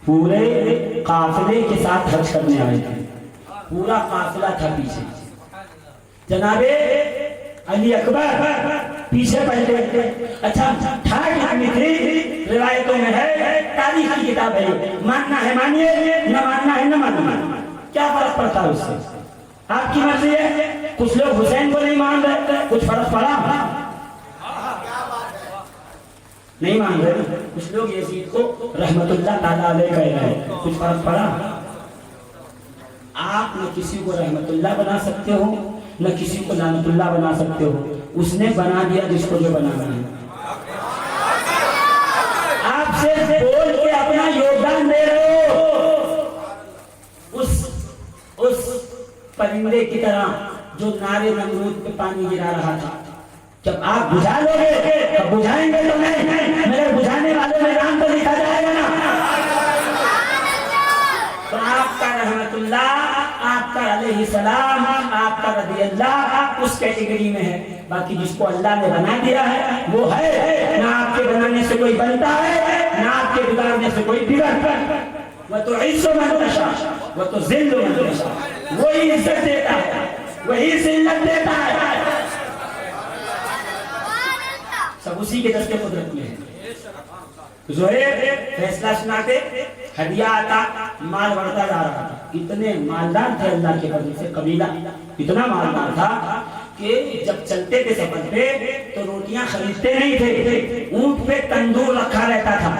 पूरे काफिले के साथ हज करने आए थे, पूरा काफिला था पीछे। जनाबे अली अकबर पीछे बैठे। अच्छा ठाक आदमी थी, रिवायतों में है, तारीख की किताब है, मानना है मानिए, न मानना है न मानना, क्या फर्क पड़ता है उससे? आपकी मर्जी है। कुछ लोग हुसैन को नहीं मान रहे, कुछ फर्क पड़ा? नहीं मान रहे ना? कुछ लोग यजीद को रहमतुल्लाह ताला अलैह कह रहे हैं, कुछ फर्क पड़ा? आप न किसी को रहमतुल्लाह बना सकते हो, न किसी को लानतुल्लाह बना सकते हो। उसने बना दिया जिसको जो बनाना है। आप सिर्फ बोल के अपना योगदान दे रहे हो, उस परिंदे की तरह जो नारे नमरूद पे पानी गिरा रहा था। जब आप बुझा लोगे, तब बुझाएंगे तो नहीं, मेरे बुझाने वाले में नाम तो लिखा जाएगा ना। तो आपका रहमतुल्लाह, आपका अलैहिस्सलाम, आपका रज़ियल्लाह उस कैटेगरी में है। बाकी जिसको अल्लाह ने बना दिया है वो है। ना आपके बनाने से कोई बनता है, ना आपके बिगाड़ने से कोई बिगड़ता है। वह तो इज्जत मन तशा, वह तो जिल्ल मन तशा, वही इज्जत देता है, वही जिल्लत देता है। सब उसी के दस्ते कुदरत में है। ज़ुहैर फैसला सुनाते, हदिया आता, माल बढ़ता जा रहा था। इतने मालदार थे अल्लाह के फजल से, कबीला इतना मालदार था कि जब चलते थे सफर पे तो रोटियां खरीदते नहीं थे, ऊंट पे तंदूर रखा रहता था,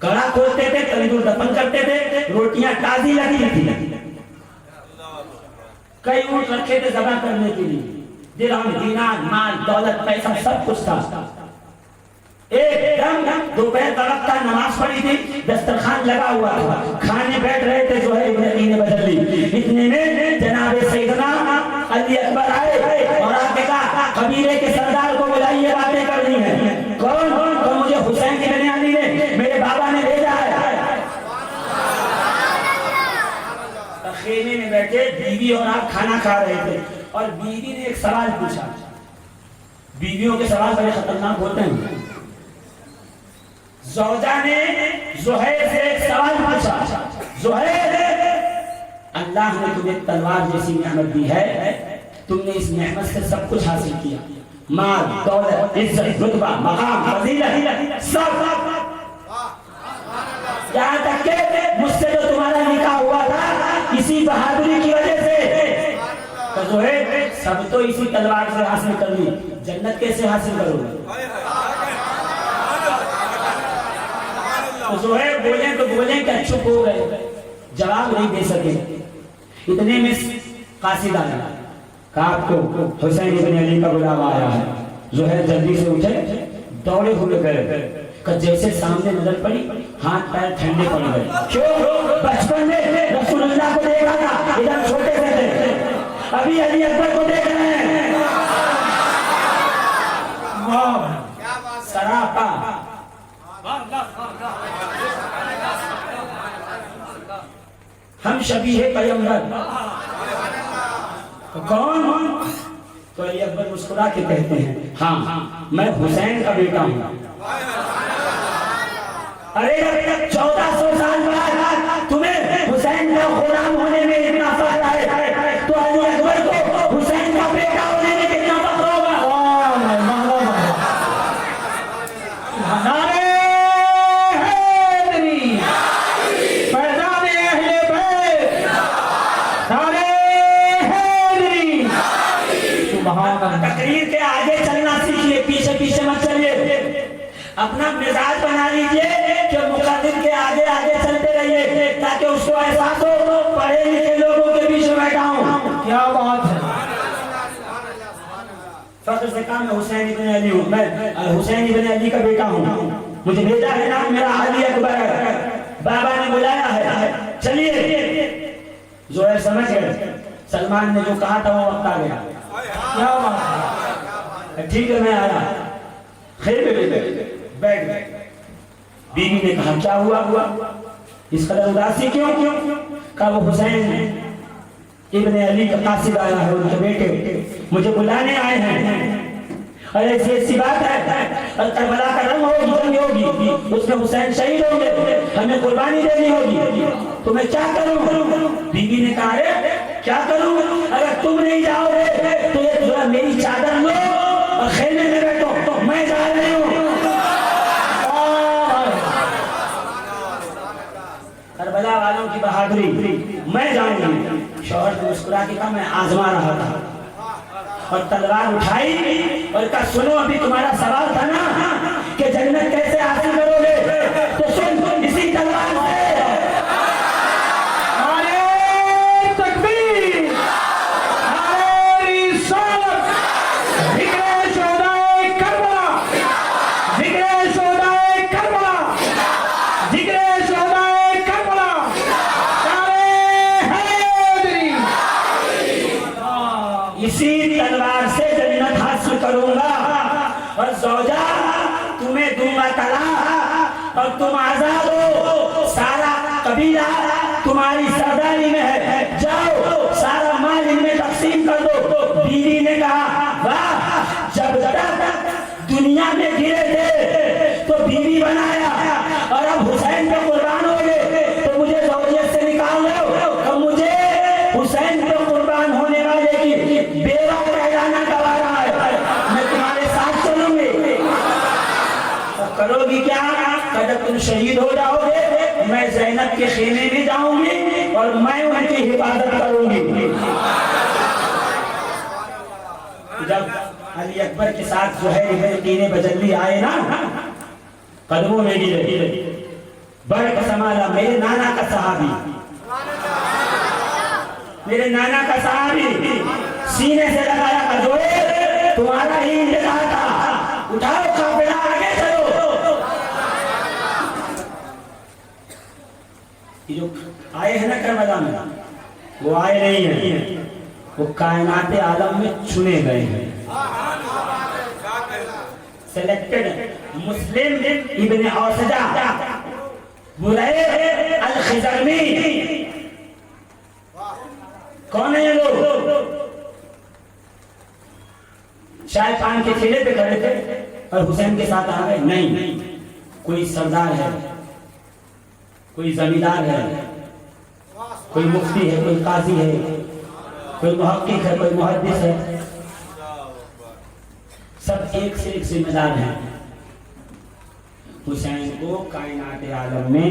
कड़ा खोलते थे, तंदूर दफन करते थे, रोटियां ताजी लगी थी। कई ऊंट रखे थे ज़बह करने के लिए, दिरहम, दीनार, माल, दौलत, पैसा सब कुछ था। एकदम दोपहर का वक्त था, नमाज पढ़ी थी, दस्तरखान लगा हुआ था, खाने बैठ रहे थे। जो है ने बदल ली। इतने में जनाब सैयदना अली अकबर आए और आके कहा, कबीले के सरदार को बुलाइए, बातें करनी है। कौन? तो मुझे हुसैन की बनियानी ने, मेरे बाबा ने भेजा है। खेमे में बैठे बीवी और आप खाना खा रहे थे और बीवी ने एक सवाल पूछा। बीवियों के सवाल बड़े खतरनाक होते हैं। ज़ौजा ने ज़ुहैर से एक सवाल पूछा, ज़ुहैर, अल्लाह ने तुम्हें तलवार जैसी नेमत दी है, तुमने इस नेमत से सब कुछ हासिल किया, माल, दौलत, इज्जत, रुतबा, मकाम, फजीलत, सब। यहाँ तक के मुझसे जो तुम्हारा निकाह हुआ था इसी बहादुरी की वजह से। तो ज़ुहैर, सब तो इसी तलवार से हासिल कर ली, जन्नत कैसे हासिल करोगे? ज़ुहैर बोले तो बोले क्या, चुप हो गए, जवाब नहीं दे सके। इतने में कासिद आया, कहा आपको हुसैन इब्न अली का बुलावा आया है। ज़ुहैर जल्दी से उठे, दौड़े हुए गए। जैसे सामने नजर पड़ी, हाथ पैर ठंडे पड़ गए। क्यों? बचपन में रसूलुल्लाह को देखा था, इधर छोटे से थे, अभी अली अकबर को देख रहे हैं। सरापा हम शबीह पैगंबर। कौन? तो अली अकबर मुस्कुरा के कहते हैं, हाँ मैं हुसैन का बेटा हूँ। अरे 1400 साल बाद तुम्हें हुसैन का गुलाम होने में इतना फख्र है, तो अली अकबर को हुसैन का बेटा होने में कितना फख्र होगा? नारे हैदरी, फैज़ाने अहले बैत, नारे हैदरी। सुभान अल्लाह। तकरीर के आगे चलना सीखिए, पीछे पीछे मत चलिए। अपना मिजाज बना लीजिए कि मुक़द्दिम के आगे आगे चलते रहिए, ताकि उसको एहसास हो पढ़े लिखे लोगों के बीच में बैठा हूँ। क्या बात है। फख्र से कहा मैं हुसैन इब्न अली हूँ, मैं हुसैन इब्न अली का बेटा हूँ, मुझे भेजा है ना, मेरा अली अकबर है, बाबा ने बुलाया है, चलिए। ज़ुहैर समझ गए, सलमान ने जो कहा था वो वक्त आ गया। क्या बात है, ठीक है मैं आया। खैर बैठ गए। बीवी ने कहा क्या हुआ, इस कदर उदासी क्यों? कहा वो हुसैन इब्न अली का कासिद आया है, उनके बेटे मुझे बुलाने आए हैं। अरे ऐसी बात है, करबला का रंग होगी, उसमें हुसैन शहीद होंगे, हमें कुर्बानी देनी होगी, तो मैं क्या करूं? बीवी ने कहा अरे क्या करूं, अगर तुम नहीं जाओगे तो ये थोड़ा मेरी चादर लो और खेलने में बैठो, तो मैं जा रही हूँ। करबला वालों की बहादुरी, मैं जाऊंगी। शौहर ने मुस्कुरा के कहा मैं आजमा रहा था, और तलवार उठाई और कहा सुनो, अभी तुम्हारा सवाल था ना कि कि जन्नत कैसे हासिल करोगे, तो सुन इसी तलवार से। नारे तकबीर, नारे रिसालत, जिक्र शोहदाए करबला, जिक्र शोहदाए करबला, जिक्र शोहदाए करबला, नारे हैदरी। इसी तलवार से जन्नत हासिल करूंगा और ज़ौजा तुम्हें दूंगा तलाक और तुम आजाद हो। सारा कबीला तुम्हारी सरदारी में है, जाओ सारा माल इनमें तकसीम कर दो। बीवी ने कहा वाह, जब तक दुनिया में गिरे थे तो बीवी बनाया और अब हुसैन पे कुर्बान हो गए तो मुझे ज़ौजियत से निकाल दो। तो मुझे हुसैन पे कुर्बान होने वाले की बेवा कहलाना गवा रहा है, मैं तुम्हारे साथ चलूंगी। अब करोगी क्या? जब तुम शहीद हो जाओगे मैं ज़ैनब के खेमे में जाऊंगी और मैं उनकी हिफाजत करूंगी। जब अली अकबर के साथ जो है इब्न बजली आए ना, कदमों में गिरे, बड़ कसमाला मेरे नाना का सहाबी, मेरे नाना का सहाबी सीने से लगाया कदोए, तुम्हारा ही इंतजार था, उठाओ काफिला आगे चलो। ये जो आए हैं ना करबला में, वो आए नहीं हैं, वो कायनात आलम में चुने गए हैं, सेलेक्टेड। मुस्लिम इब्न औसजा बुरैर अल-खिज़रमी, कौन है ये लोग? चाय पान के ठेले पे खड़े थे और हुसैन के साथ आ गए। नहीं, कोई सरदार है, कोई जमींदार है, कोई मुफ्ती है, कोई काजी है, कोई मुहक्किक है, कोई मुहद्दिस है, सब एक से एक जिम्मेदार हैं। हुसैन को कायनात आलम में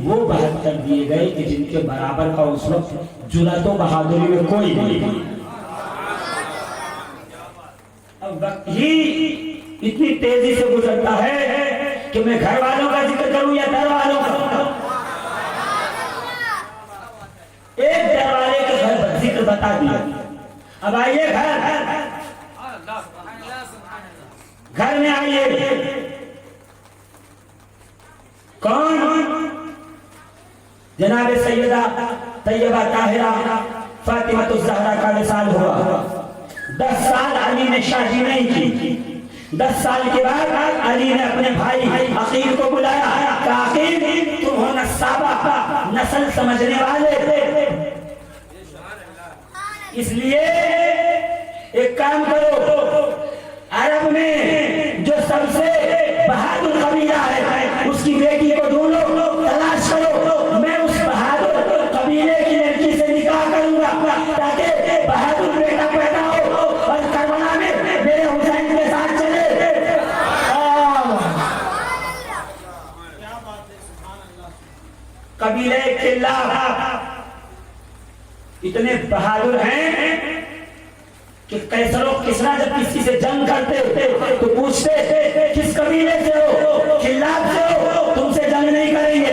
वो 72 दिए गए कि जिनके बराबर का उस वक्त जुलत व बहादुरी में कोई नहीं। अब वक्त ही इतनी तेजी से गुजरता है कि मैं घर वालों का जिक्र करूं या दर वालों का। एक दर वाले के घर जिक्र बता दिया। अब आइए घर में आइए। कौन? जनाब सैयदा तैयबा ताहिरा फातिमातुज़ ज़हरा का विसाल हुआ। 10 साल अली ने शादी नहीं की। 10 साल के बाद अली ने अपने भाई अकील को बुलाया। कहा अकील, तुम हो नस्साबा, नस्ल समझने वाले, इसलिए एक काम करो, अरब में जो सबसे बहादुर कबीला है उसकी बेटी को ढूंढो, तलाश करो, मैं उस बहादुर कबीले की लड़की से निकाह करूंगा ताकि बहादुर बेटा पैदा हो और करबला में मेरे हुसैन के साथ चले। कबीले किल्ला इतने बहादुर हैं कि कैसरो किसरा जब किसी से जंग करते तो पूछते किस कबीले से हो? किल्लाब से हो, तुमसे जंग नहीं करेंगे।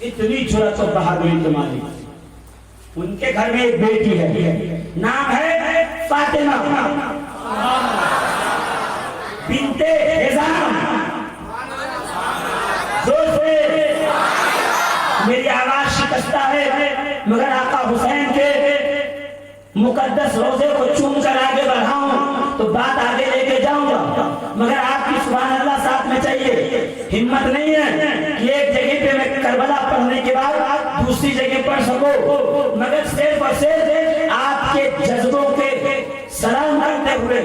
इतनी जुर्रत और बहादुरी तुम्हारी। उनके घर में एक बेटी है, नाम है फातिमा बिनते हिज़ाम। जोर से मेरी आवाज शिकस्ता है, मगर आका हुसैन के मुकद्दस रोजे को चूम कर आगे बढ़ाऊं तो बात आगे लेके जाऊंगा, मगर आपकी सुभान अल्लाह साथ में चाहिए। हिम्मत नहीं है कि एक जगह पे मैं करबला पढ़ने के बाद दूसरी जगह पढ़ सको, मगर सिर्फ और सिर्फ आपके जज्बों के सलाम करते हुए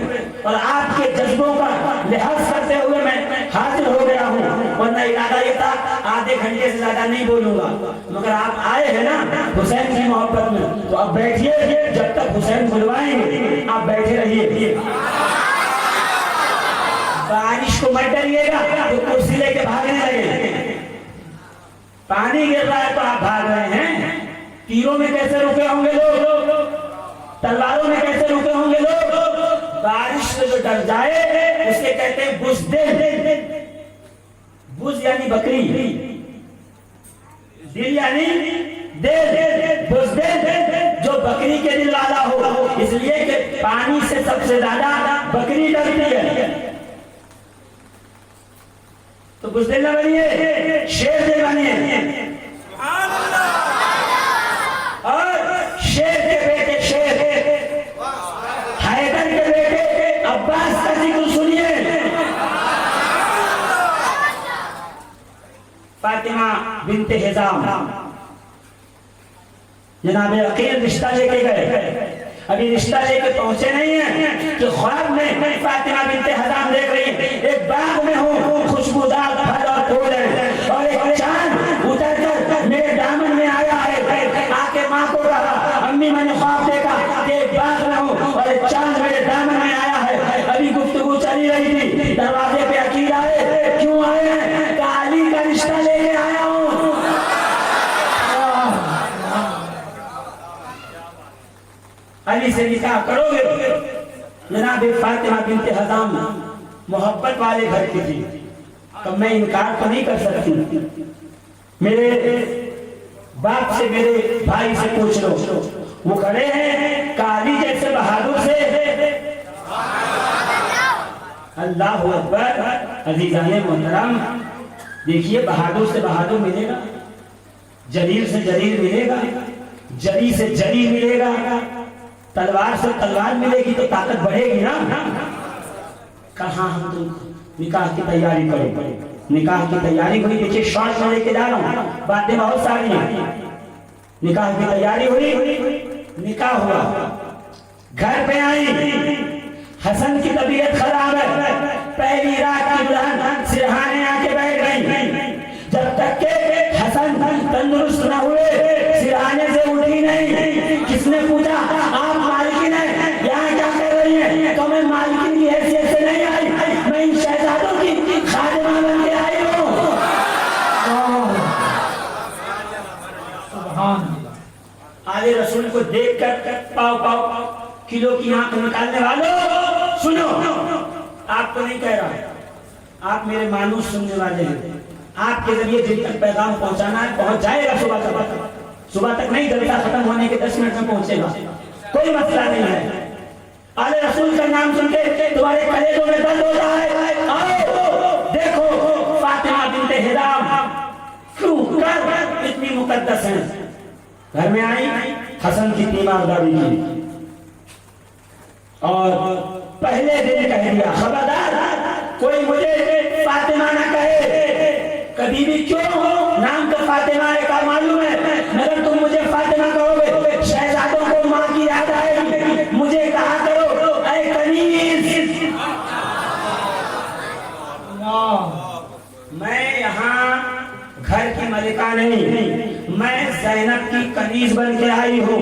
और आपके जज्बों का लिहाज करते हुए मैं हाजिर हो गया हूँ। वरना इरादा ये था आधे घंटे से ज्यादा नहीं बोलूंगा, मगर आप आए हैं ना हुसैन की मोहब्बत में, तो अब बैठिए, जब तक हुसैन बुलवाएंगे आप बैठे रहिए। बारिश को मत डरिएगा तो कुर्सी लेके भागने लगे। पानी गिर रहा है तो आप भाग रहे हैं, तीरों में कैसे रुके होंगे लोग, तलवारों में कैसे रुके होंगे लोग, बारिश से जो डर जाए उसके कहते हैं बुज़दिल। बुज़ यानी बकरी, दिल यानी दिल, बुज़दिल जो बकरी के दिल वाला हो, इसलिए कि पानी से सबसे ज्यादा बकरी डरती है। तो बुज़दिल न बनिए, शेर से बनिए। और शेर के बेटे शेर हैदर के बेटे अब्बास का जिक्र सुनिए। फातिमा बिनते हिजाम जनाब अकील रिश्ता लेके गए, अभी रिश्ता लेके पहुंचे नहीं है कि ख्वाब में फातिमा बिनते हिजाम देख रही है, एक बाग में हूँ, खुशबूदार फल और फूल है, और एक चांद उतर कर मेरे दामन में आया है। आके माँ को कहा, अम्मी मैंने ख्वाब देखा कि एक बाग में हूँ और एक चांद मेरे दामन में आया है। अभी गुफ्तगू चली रही थी, दरवाजे पे अकील आए। क्यों आए हैं? अली का रिश्ता लेके आया हूँ। अली से निकाह करोगे? जनाब फातिमा बिनते हिजाम मोहब्बत वाले घर की थी, तो मैं इनकार तो नहीं कर सकती। मेरे बाप से, मेरे भाई से पूछ लो, वो खड़े हैं काली जैसे बहादुर से। अल्लाह अकबर। अज़ीज़ाने मोहतरम, देखिए बहादुर से बहादुर मिलेगा, जरीर से जरीर मिलेगा, जरी से जरी मिलेगा, तलवार से तलवार मिलेगी तो ताकत बढ़ेगी ना। कहाँ हम तुम निकाह की तैयारी करो। निकाह की तैयारी हुई, देखिए शॉर्ट में लेके जा रहा हूँ, बातें बहुत सारी हैं। निकाह की तैयारी हुई, निकाह हुआ, घर पे आई, हसन की तबीयत खराब है, पहली रात की दुल्हन सिरहाने आके बैठ गई। जब तक के हसन तंदुरुस्त न हुए, सिरहाने से उठी नहीं। किसने पूछा, आप मालकिन हैं, यहाँ क्या कर रही हैं? तो मैं मालकिन की हैसियत से नहीं आई, मैं इन शहजादों की खादिमा बन के आई हूँ। आले रसूल को देखकर पाव पाव किलो की आंख निकालने वालों, सुनो, आपको नहीं कह रहा, आप मेरे मानूस सुनने वाले हैं। आपके जरिए जिन तक पैगाम पहुंचाना है पहुंच जाएगा। सुबह तक नहीं, जलसा खत्म होने के 10 मिनट में पहुंचेगा, कोई मसला नहीं है। आले रसूल का नाम सुनते तुम्हारे कलेजों में दर्द हो रहा है। आओ देखो फातिमा बिनते हिजाम क्यों कर इतनी मुकद्दस है। घर में आई, हसन की तीमारदारी की और पहले दिन कह दिया, खबरदार कोई मुझे फातिमा ना कहे, कभी भी क्यों हो, नाम तो फातिमा का मालूम है, मगर तुम मुझे फातिमा कहोगे शहजादों को माँ की याद आएगी। मुझे कहा करो ऐ कनीज। मैं यहाँ घर की मलिका नहीं, मैं ज़ैनब की कनीज बन के आई हूँ,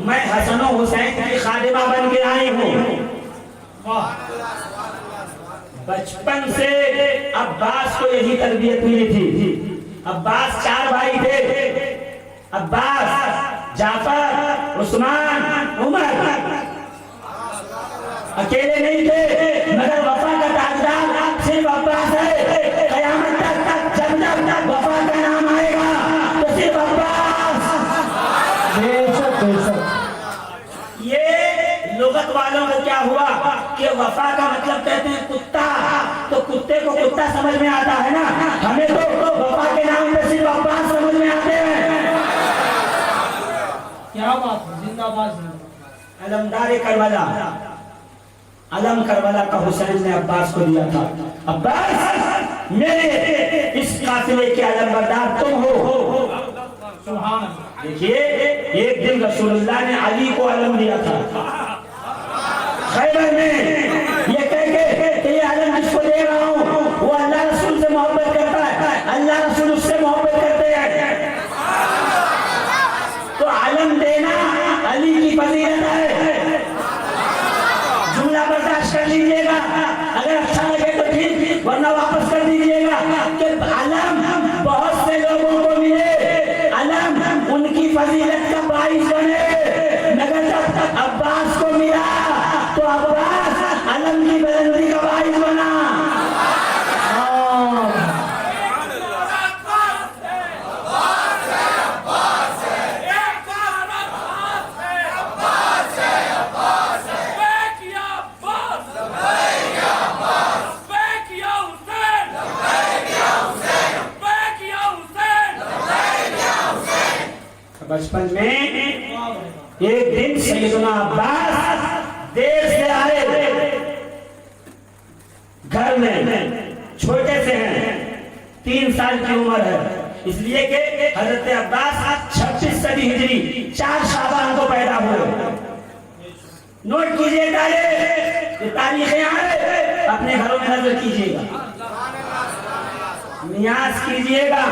मैं हसन और हुसैन की खादिमा बन के आई हूँ। बचपन से अब्बास को यही तरबियत मिली थी। अब्बास 4 भाई थे, अब्बास, जाफर, उस्मान, उमर। अकेले नहीं थे, मगर वफा का ताजदार सिर्फ अब्बास है। कयामत तक जब जब वफा का नाम आएगा तो सिर्फ अब्बास। ये लुगत वालों को क्या हुआ कि वफा का मतलब कहते हैं कुत्ता, तो कुत्ते को कुत्ता समझ में आता है ना, हमें तो वफा के नाम पे सिर्फ अब्बास समझ में आते हैं। क्या बात है, जिंदाबाद। अलमदार करबला, अलम करबला का हुसैन ने अब्बास को दिया था। अब्बास मेरे इस काफिले के अलमबरदार तुम हो। सुभान। देखिए एक दिन रसूलुल्लाह ने अली को अलम दिया था खैबर में, ये कह के ये अलम जिसको दे रहा हूँ वो अल्लाह रसूल से मोहब्बत करता है, अल्लाह रसूल उससे मोहब्बत करते हैं, तो अलम देना अली की फजीलत है। जुमला बर्दाश्त कर लीजिएगा, अगर अच्छा लगे तो ठीक, वरना वापस कर दीजिएगा कि अलम बहुत से लोगों को मिले, अलम उनकी फजीलत का बाइस बने, मगर जब तक अब्बास को मिला तो अब्बास कदम की बुलंदी का बाइस बना। बचपन में एक दिन सैयदना अब्बास देर से आए, घर में छोटे से हैं, 3 साल की उम्र है, इसलिए कि हजरत अब्बास 36 सदी हिजरी 4 शाबान को पैदा हुए। नोट कीजिए ये तारीखें आए, अपने घरों में नजर कीजिएगा, नियाज कीजिएगा,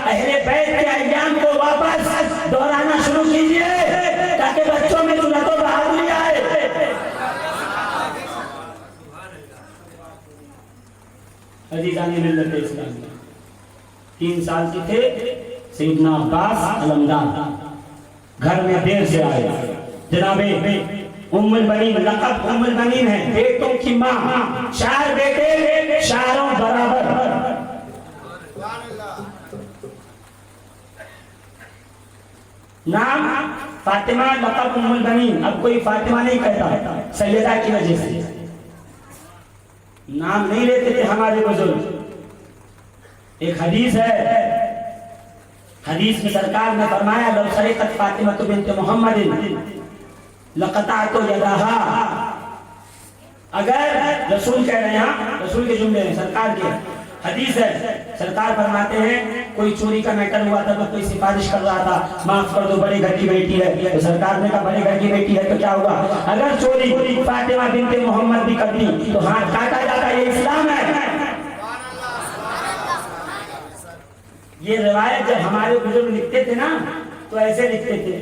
अहले बैत के अय्याम को वापस दोहराना शुरू कीजिए ताकि बच्चों में सुन्नत और बहादुरी आए। अजीज़ान मिल्लत इस्लाम, 3 साल के थे सैयदना अब्बास अलमदार, घर में देर से आए। जनाबे उम्मुल बनीन, लक़ब उम्मुल बनीन है, बेटों की माँ, 4 बेटे चारों बराबर। नाम फातिमा, लक़ब उम्मुल बनीन। अब कोई फातिमा नहीं कहता, सैयदा की वजह से नाम नहीं लेते थे हमारे बुजुर्ग। एक हदीस है, हदीस में सरकार ने फरमाया लौ सरिक़त फातिमा बिन्त मुहम्मद लक़तअतु यदहा। अगर रसूल कह रहे हैं, रसूल के जुमले हैं, सरकार के हदीस है, सरकार फरमाते हैं कोई चोरी का मैटर हुआ था तो कोई सिफारिश कर रहा था, माफ कर दो बड़े घर की बेटी है, तो सरकार ने कहा बड़े घर की बेटी है तो क्या हुआ, अगर चोरी फातिमा बिन्त मोहम्मद भी कर दी तो हाथ काटा जाता, ये इस्लाम है। ये रिवायत जब हमारे बुजुर्ग लिखते थे ना तो ऐसे लिखते थे,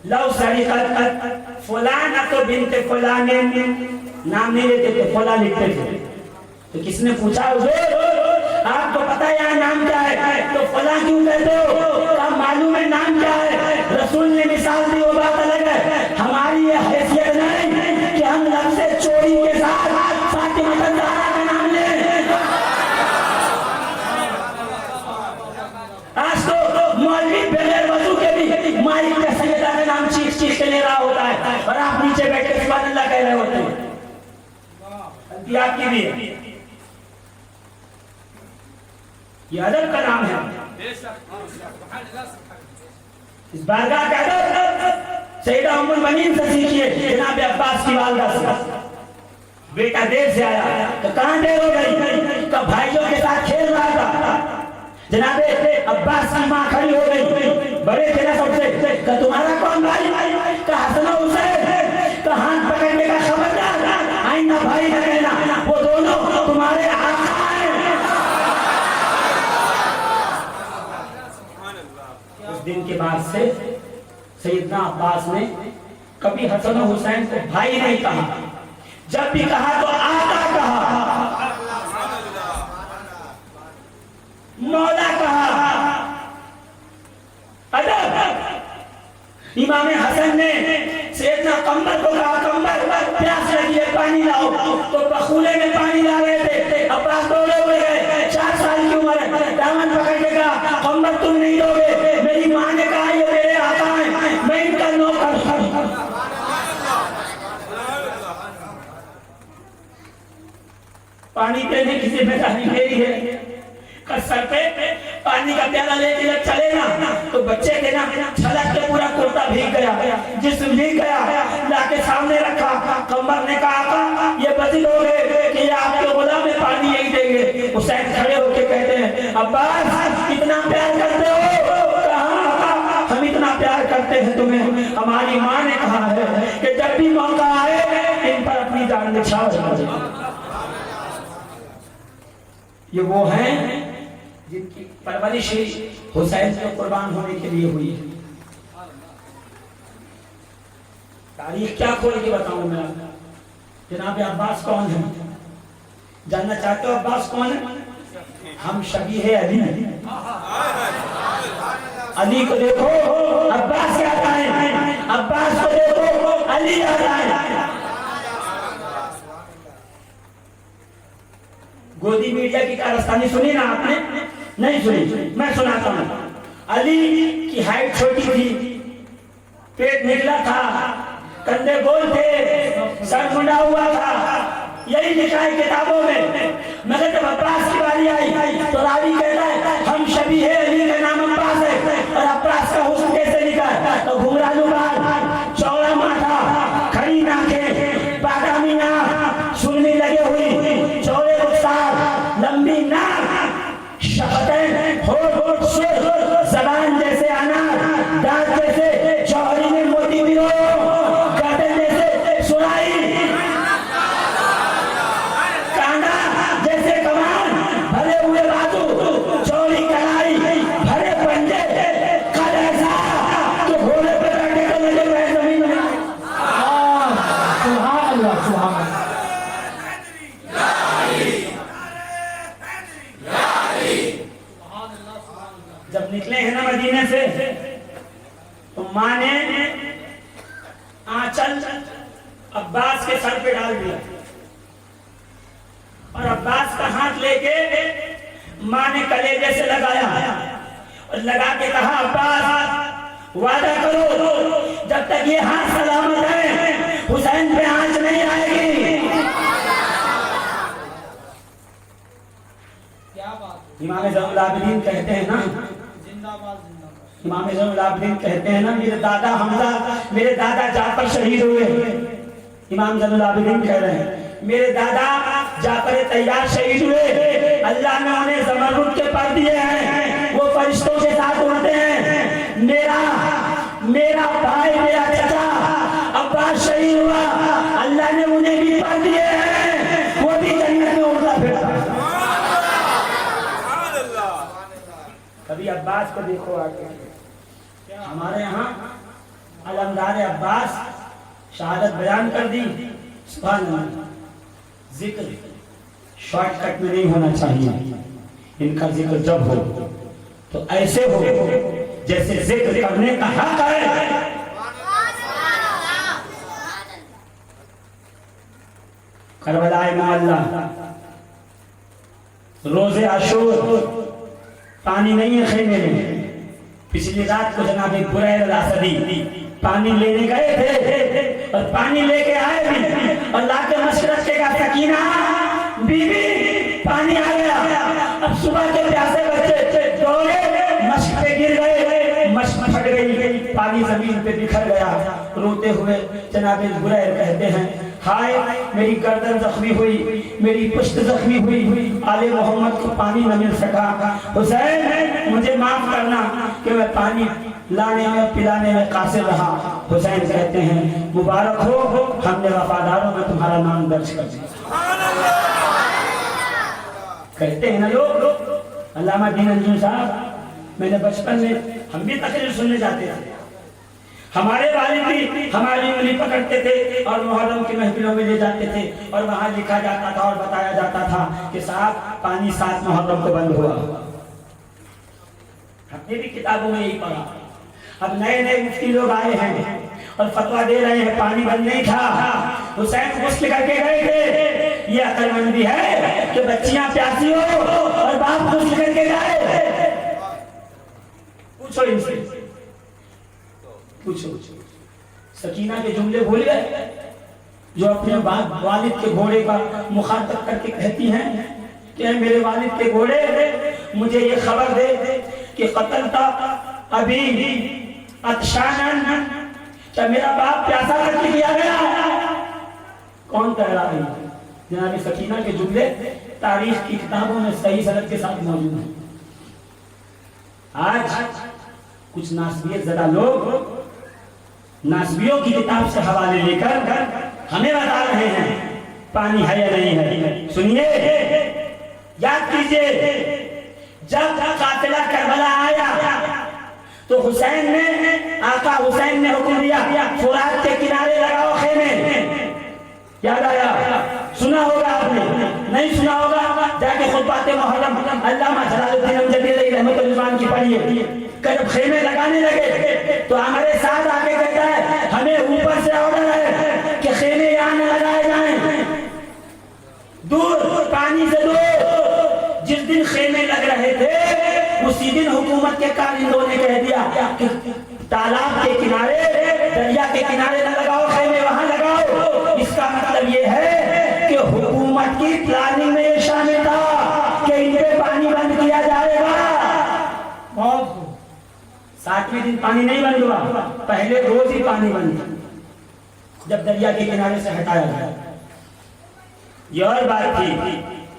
लव सरिक़त फुलाना तो बिन्त फुलाने, नाम नहीं लेते थे, फुला लिखते थे। तो किसने पूछा आपको पता है यहाँ नाम क्या है, तो फला क्यों कहते हो, आप मालूम है नाम क्या है। रसूल ने मिसाल दी, वो बात अलग है, हमारी ये हैसियत नहीं कि हम लफ्ज़ से चोरी के साथ फातिमा ज़हरा का नाम लें। आज तो मौलवी बगैर वजू के भी मालिक का सैयदा का नाम चीख चीख के ले रहा होता है और आप नीचे बैठे सुभान अल्लाह कह रहे होते हैं। आपकी भी है, ये अदब का नाम है, इस बारगाह का अदब सैयदा उम्मुल बनीन से सीखिए, जनाब अब्बास की वालदा से। बेटा देर से आया तो कहां देर हो गई, तो भाइयों के साथ खेल रहा था। जनाबे अब्बास की मां खड़ी हो गई, बड़े थे ना सबसे, तो तुम्हारा कौन भाई, तो हसन हुसैन, तो हाथ पकड़ने का खबरदार, आईना भाई न कहना, वो दोनों तुम्हारे आका हैं। उस दिन के बाद से सैयदना अब्बास ने कभी हसन हुसैन को भाई नहीं कहा, जब भी कहा तो आका कहा, मौला कहा। अदब। इमाम हसन ने सैयदना कंबर को कहा, कंबर प्यास लगी है पानी लाओ, तो बखूले में पानी ला रहे थे, अब्बास दौड़े हुए गए, 4 साल की उम्र है, दामन पकड़ के कहा कंबर तुम नहीं दोगे, मेरी माँ ने कहा ये मेरे आका हैं, मैं इनका नौकर हूं। पानी पीने की जिम्मेदारी मेरी है, सर पे पानी का प्याला लेके जब चले ना तो बच्चे के ना छलक के पूरा कुर्ता भीग गया, जिस्म भीग गया, लाके सामने रखा। कंबर ने कहा ये बदल हो गए कि ये आपके गुलाम में पानी यही देंगे। हुसैन खड़े होके कहते हैं अब्बास इतना प्यार करते हो, कहा हम इतना प्यार करते हैं तुम्हें, हमारी माँ ने कहा है कि जब भी मौका आए इन पर अपनी जान निछावर। ये वो हैं जिनकी परवरिश हुसैन को कुर्बान होने के लिए हुई है। तारीख क्या खोल के बताऊं मैं आपको। जनाब अब्बास कौन है, जानना चाहते हो अब्बास कौन है? हम शबीह अली, अली को देखो अब्बास याद आए, अब्बास को देखो अली याद आए। कहानी सुनी ना आपने? नहीं सुनी, मैं सुनाता हूँ। अली की हाइट छोटी थी, पेट निकला था, कंधे गोल थे, सर मुंडा हुआ था, यही लिखा है किताबों में। मगर जब अब्बास की बारी आई तो रावी कहता है हम शबी है अली का नाम अब्बास है, और अब्बास का हुस्न कैसे लिखा? तो घुंघरालू बाल, चौड़ा माथा, खड़ी नाकें, बादामी नाक, सुरमी लगे हुई, चौड़े रुखसार, लंबी नाक, शफतें, होठ सुर्ख, जबान जैसे अनार, दांत जैसे जौहरी में मोती पिरो, गर्दन जैसे सुराई, कांधा जैसे कमान, भरे हुए बाजू, चौड़ी कलाई, भरे पंजे, कद ऐसा तो घोड़े पे बैठे तो लगे हुए जमीन में। सुभान अल्लाह, सुभान अल्लाह। जब निकले हैं ना मदीने से तो माँ ने आंचल अब्बास के सर पे डाल दिया और अब्बास का हाथ लेके माँ ने कलेजे से लगाया और लगा के कहा अब्बास वादा करो जब तक ये हाथ सलामत है हुसैन पे आंच नहीं आएगी। क्या बात, इमाम ज़ैनुल आबिदीन कहते हैं ना, जिंदाबाद जिंदाबाद। इमाम ज़ैनुल आबिदीन कहते हैं ना, मेरे दादा हमजा, मेरे दादा जाफर शहीद हुए। इमाम ज़ैनुल आबिदीन कह रहे हैं मेरे दादा जाफर तैयार शहीद हुए, अल्लाह ने उन्हें ज़मरुद के पर दिए हैं, वो फरिश्तों के साथ उड़ते हैं। मेरा भाई, मेरा चाचा अब्बास शहीद हुआ, अल्लाह ने उन्हें भी पर दिए हैं, वो भी जन्नत में उड़ता फिरता। कभी अब्बास को देखो आके। हमारे यहाँ अलमदार अब्बास शहादत बयान कर दी, सुभान अल्लाह। जिक्र शॉर्टकट में नहीं होना चाहिए, इनका जिक्र जब हो तो ऐसे हो जैसे जिक्र करने का हक है। करबलाए मोहल्ला, रोजे आशूर, पानी नहीं है खेमे में। पिछली रात को जनाब बुरैर अल-असदी पानी लेने गए थे और पानी लेके आए भी और लाके मशरत के का सकीना बीबी पानी आ गया। अब सुबह के प्यासे बच्चे दौड़े, मश्क पे गिर गए, मश्क फट गई, पानी जमीन पे बिखर गया। रोते हुए जनाब बुरैर कहते हैं हाय मेरी गर्दन जख्मी हुई, मेरी पुश्त जख्मी हुई, आले मोहम्मद को पानी न मिल सका। हुसैन मुझे माफ करना कि मैं पानी लाने में पिलाने में कासिर रहा। हुसैन कहते हैं मुबारक हो, हमने वफादारों में तुम्हारा नाम दर्ज कर दिया। कहते हैं ना लोग, अल्लामा दीन अंजुम साहब, मैंने बचपन में हम भी तकरीर सुनने जाते थे, हमारे वालिद भी हमारी उंगली पकड़ते थे और मुहर्रम की महफिलों में ले जाते थे और वहां लिखा जाता था और बताया जाता था कि साहब पानी 7 मुहर्रम को बंद हुआ। हमने भी किताबों में यही पढ़ा। अब नए नए मुफ्ती लोग आए हैं और फतवा दे रहे हैं पानी बंद नहीं था, हुसैन गुस्ल करके गए थे। ये अकलमंदी है कि बच्चियां प्यासी हो और बाप गुस्ल करके जाए? पूछो इनसे, पूछो। सकीना के जुमले भूल गए जो अपने वालिद के घोड़े का मुखातब करके कहती हैं कि मेरे वालिद के घोड़े मुझे ये खबर दे कि कत्ल था अभी अतशानन, क्या मेरा बाप प्यासा करके दिया गया? कौन कह रहा है? जनाब सकीना के जुमले तारीख की किताबों में सही सनद के साथ मौजूद है। आज कुछ नासबियत ज़दा लोग नासबियों की किताब से हवाले लेकर हमें बता रहे हैं पानी है या नहीं है। सुनिए, याद कीजिए, जब काफिला करबला आया तो हुसैन ने, आका हुसैन ने हुक्म दिया फुरात के किनारे लगाओ खेमे। याद आया? सुना होगा आपने, नहीं सुना होगा जाके खुतबात मुहर्रम अल्लामा जलालुद्दीन अमजदी रहमतुल्लाह की पढ़िए। जब खेमे लगाने लगे तो हमारे साथ आगे कहता है हमें ऊपर से ऑर्डर है कि खेमे यहाँ न लगाए जाएं, दूर पानी से दूर जिस दिन खेमे लग रहे थे उसी दिन हुकूमत के कारिंदों ने कह दिया कि तालाब के किनारे, दरिया के किनारे न लगाओ खेमे, वहां लगाओ। इसका मतलब ये है कि हुकूमत की प्लानिंग में ये शामिल था कि इन पे पानी बंद किया जाएगा। बहुत 7वें दिन पानी नहीं बंद हुआ, पहले रोज ही पानी बंद था जब दरिया के किनारे से हटाया गया। यह और बात थी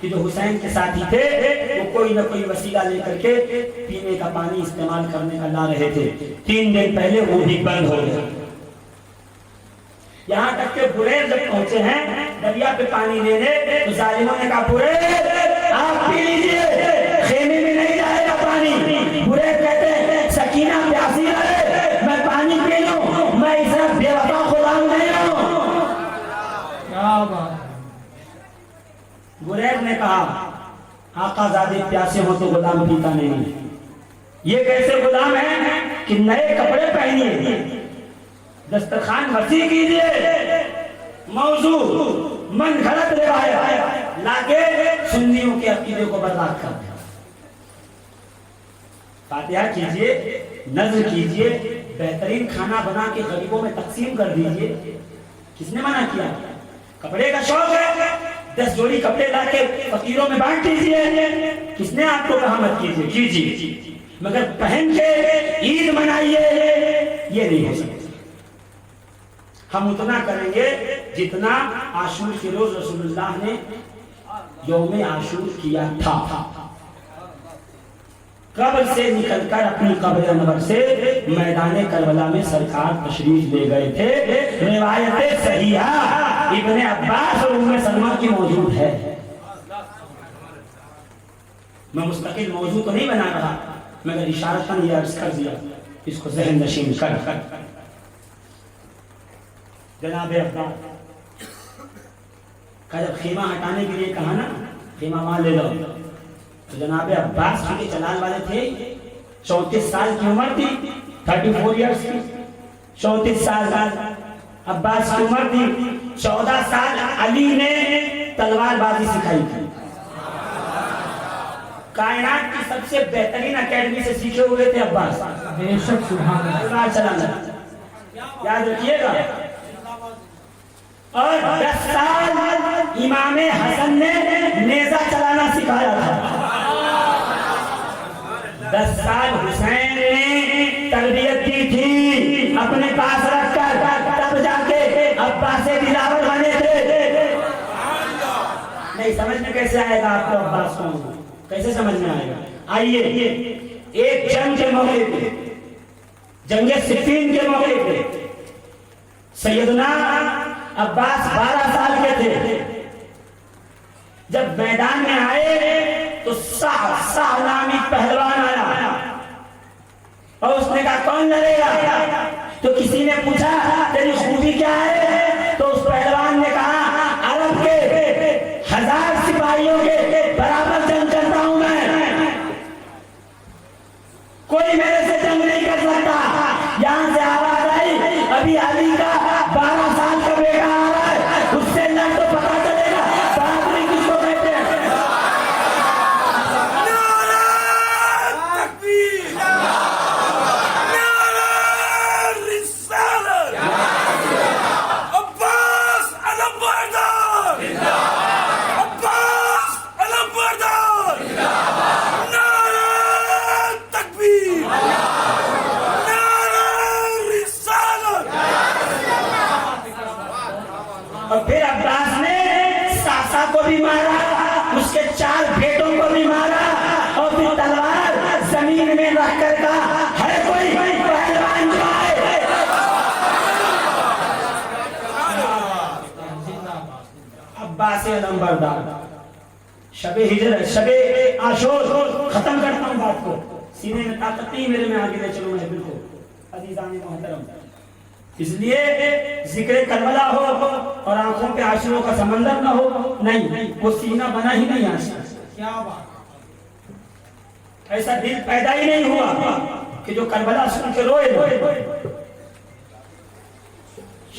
कि जो हुसैन के साथी थे वो कोई न कोई वसीला लेकर के पीने का पानी इस्तेमाल करने का ला रहे थे। 3 दिन पहले वो भी बंद हो गया। यहाँ तक के बुरेर जब पहुंचे हैं दरिया पे पानी लेने, तो जालिमों ने कहा बुरेर आप पी लीजिए, खेमे में नहीं जाएगा पानी। बुरेर कहते हैं सकीना प्यासी रहे, मैं पानी पी लूं, मैं इस बेवफा गुलाम नहीं हूं। क्या बात। बुरैर ने कहा आकाज़ादे प्यासे हो तो गुलाम पीता नहीं। ये कैसे गुलाम है कि नए कपड़े पहनिए, दस्तरखान वसी कीजिए, मौजू मन गलत रिवायत लाके सुन्नियों के अकीदे को बर्बाद कर दिया। फातिहा कीजिए, नज़्र कीजिए, बेहतरीन खाना बना के गरीबों में तकसीम कर दीजिए। किसने मना किया? कपड़े का शौक है, 10 जोड़ी कपड़े लाके फकीरों में बांट दीजिए। किसने आपको कहा मत कीजिए? कीजिए, मगर पहन के ईद मनाइए, ये नहीं हो सकता। हम उतना करेंगे जितना आशूर के रोज रसूलुल्लाह ने यौम आशूर किया था। कब्र से निकलकर अपनी कब्र अनवर से मैदान करबला में सरकार तशरीफ ले गए थे। रिवायत सहीहा इब्ने अब्बास और उम्मे सलमा की मौजूद है। मैं मुस्तकिल मौजूद तो नहीं बना रहा, मगर इशारतन ये अर्ज कर दिया, इसको ज़हन नशीन कर। जनाबे अब्बास का जब खेमा हटाने के लिए कहा ना, खेमा वहां ले लो, तो जनाबे अब्बास के चलान वाले थे। 34 साल की उम्र थी, 34 इयर्स की, 34 साल अब्बास की उम्र थी। 14 साल अली ने तलवारबाजी सिखाई थी। कायनात की सबसे बेहतरीन अकेडमी से सीखे हुए थे अब्बास। बेशक सुभान तलवार चलाना याद रखिएगा। और 10 साल इमाम हसन ने नेजा चलाना सिखाया था। 10 साल हुसैन ने तरबियत की थी अपने पास रखकर, तब जाके अब्बास दिलावर बने थे। नहीं समझ में कैसे आएगा आपको अब्बास कौन, कैसे समझ में आएगा? आइए, एक जंग के मौके पे, जंगे सिफ़ीन के मौके पे सैयदना अब्बास 12 साल के थे। जब मैदान में आए तो साह नामी पहलवान आया और उसने कहा कौन लड़ेगा? तो किसी ने पूछा तेरी खूबी क्या है? तो उस पहलवान ने कहा अरब के 1000 सिपाहियों के बराबर जंग करता हूं मैं, कोई मेरे से जंग नहीं कर सकता। यहां से आवाज आई अभी अली का 12 साल का बेटा आ रहा है, उससे लड़ तो पता चलेगा बहादुरी किसको कहते हैं। और फिर अब्बास ने सासा को भी मारा, उसके 4 बेटों को भी मारा और फिर तलवार जमीन में रख कर कहा है कोई पहलवान जो आए। अब्बास नंबरदार शबे हिजरत, शबे आशूर खत्म करता हूं बात को, सीने में ताकत नहीं मेरे में, आगे ले चलो मैं बिल्कुल अजीजान मोहतरम। इसलिए जिक्र करबला हो और आंखों पे आंसुओं का समंदर ना हो, नहीं, वो सीना बना ही नहीं आंसू। क्या बात। ऐसा दिल पैदा ही नहीं हुआ कि जो करबला सुन के रोए।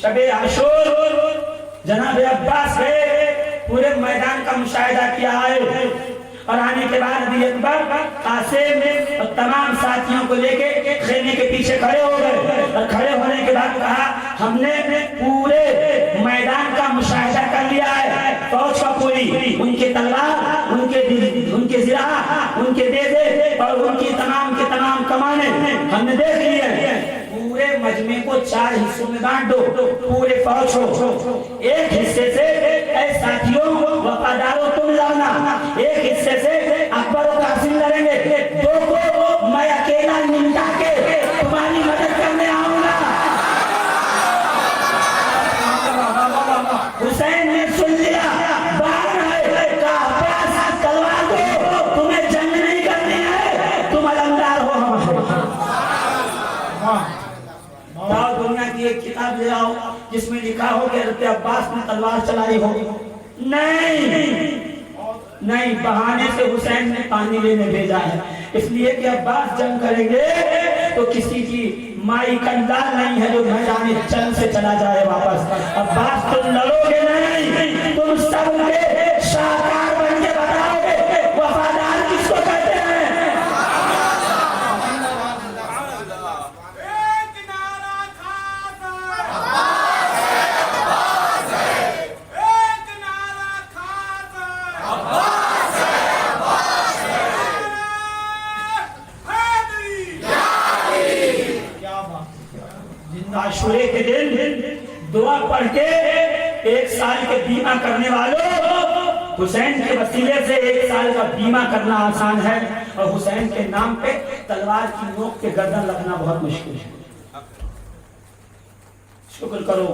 शबे आशूर जनाब अब्बास गए, पूरे मैदान का मुशाहिदा किया है और आने के बाद अली अकबर कासिम और तमाम साथियों को लेके खेमे के पीछे खड़े हो गए और खड़े होने के बाद कहा हमने पूरे मैदान का मुशाहिदा कर लिया है, फौज का पूरी, उनके तलवार, उनके जिरा, उनके देदे और उनकी तमाम के तमाम कमाने हमने देख लिए हैं। पूरे मजमे को 4 हिस्सों में बांट दो, पूरे फौज हो। एक हिस्से से ऐ साथियों वफादारों तुम लाना, एक हिस्से से अकबर और कासिम लड़ेंगे, 2 को मैं अकेला निपटा के तुम्हारी मदद करने आऊंगा। हुसैन ने सुन लिया, बात है कहा तलवार दो, तुम्हें जंग नहीं करनी है, तुम अलमदार हो हमारे। दुनिया की एक किताब ले आओ जिसमें लिखा हो कि हज़रत अब्बास ने तलवार चलाई हो। नहीं, बहाने से हुसैन ने पानी लेने भेजा है, इसलिए कि अब्बास जंग करेंगे तो किसी की माई का लाल नहीं है जो मैदान जंग से चला जाए वापस। अब्बास तुम लड़ोगे नहीं, तुम सब के शाहकार बन के बताओगे वफादार किसको कहते हैं। आशूरे के दिन दुआ पढ़ के 1 साल के बीमा करने वालों, हुसैन के वसीले से 1 साल का बीमा करना आसान है और हुसैन के नाम पे तलवार की नोक पे गर्दन रखना बहुत मुश्किल है। शुक्र करो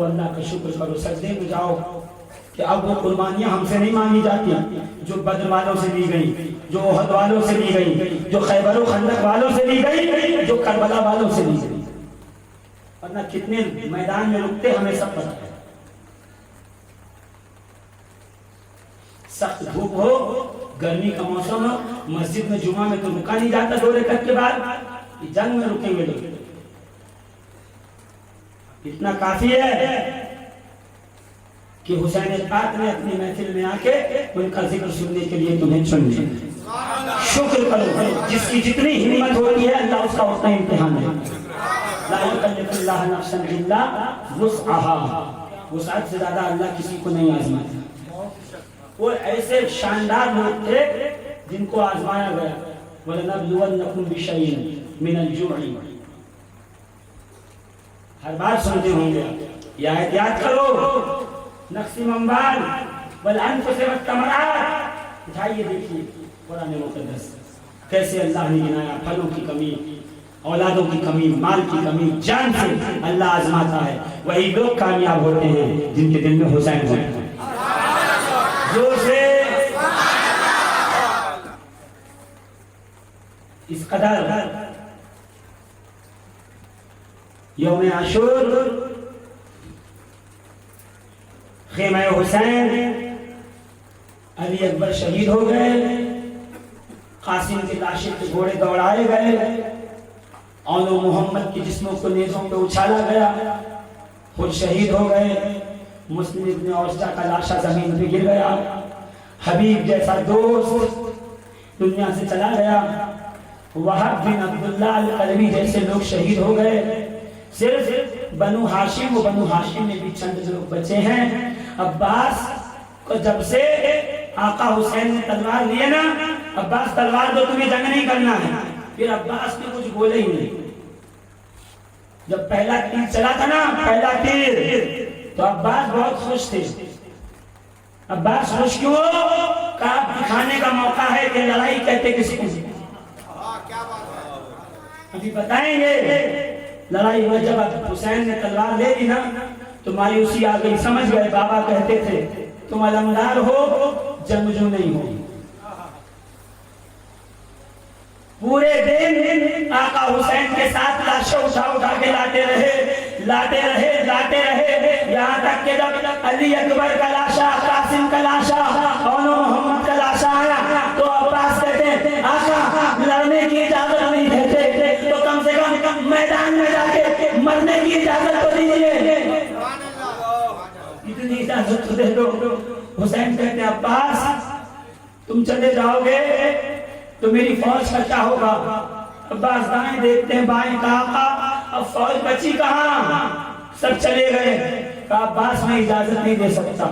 अल्लाह का शुक्र करो, सजदे में जाओ कि अब वो कुर्बानियां हमसे नहीं मांगी जाती जो बद्र वालों से ली गई, जो ओहद वालों से ली गई, जो खैबर और खंदक वालों से ली गई, जो करबला वालों से ली गई। वरना कितने मैदान में रुकते हमें सब पता है। सख्त धूप हो, गर्मी का मौसम हो, मस्जिद में जुमा में तो रुका नहीं जाता 2 रकात के बाद, जंग में रुकेंगे लोग। इतना काफी है कि हुसैन पाक ने अपनी महफिल में आके उनका जिक्र सुनने के लिए तुम्हें चुन लिया। शुक्र करो, जिसकी जितनी हिम्मत होती है अल्लाह उसका उतना इम्तिहान है। ला युकल्लिफुल्लाहु नफ्सन इल्ला वुसअहा, वुसअत से ज्यादा अल्लाह किसी को नहीं आजमाता। वो ऐसे शानदार लोग थे जिनको आजमाया गया, वलनबलुवन्नकुम बिशैइन मिनल जु'i। हर बार सुनते होंगे, याद करो नक्सिम अम्बाल वल अनफुस वत्तमरात। उठाइए देखिए कुरान मुक़द्दस कैसे अल्लाह ने गिनाया फलों की कमी, औलादों की कमी, माल की कमी, जान से अल्लाह आजमाता है। वही लोग कामयाब होते हैं जिनके दिल में हुसैन होता है। जोर से इस कदर यौम आशूर खेमा हुसैन, अली अकबर शहीद हो गए, कासिम की लाशें के घोड़े दौड़ाए गए, औनो मोहम्मद के जिस्मों को नेज़ों पे उछाला गया, खुद शहीद हो गए। मुस्लिम इब्न औस्ता का लाशा जमीन पे गिर गया, हबीब जैसा दोस्त दुनिया से चला गया, वहाब बिन अब्दुल्ला अल-कलवी जैसे लोग शहीद हो गए। सिर्फ बनु हाशिम में भी चंद लोग बचे हैं। अब्बास को जब से आका हुसैन ने तलवार लिए ना, अब्बास तलवार दो, तुम्हें जंग नहीं करना है, फिर अब्बास ने कुछ बोले ही नहीं। जब पहला तीर चला था ना, पहला तीर, तो अब्बास बहुत खुश थे। अब्बास खुश क्यों? कहा दिखाने का मौका है कि लड़ाई कहते किसी को। अभी बताएंगे लड़ाई में जब हुसैन ने तलवार ले ली ना तो मायूसी आ गई। समझ गए बाबा कहते थे तुम अलमदार हो, जंगजू नहीं हो। पूरे दिन आका हुसैन के साथ लाशें उठा के लाते रहे यहाँ तक कि जब अली अकबर का लाशा, कासिम का लाशा और मोहम्मद का लाशा आया तो अब्बास कहते आका लड़ने की इजाजत नहीं देते तो कम से कम मैदान में जाके मरने की इजाजत तो दीजिए। इतनी इजाजत तो दे दो। हुसैन कहते हैं अब्बास तुम चले जाओगे तो मेरी फौज का क्या होगा? अब्बास दाएं देखते हैं बाएं, कहा अब फौज बची कहाँ? सब चले गए। कहा अब्बास मैं इजाजत नहीं दे सकता।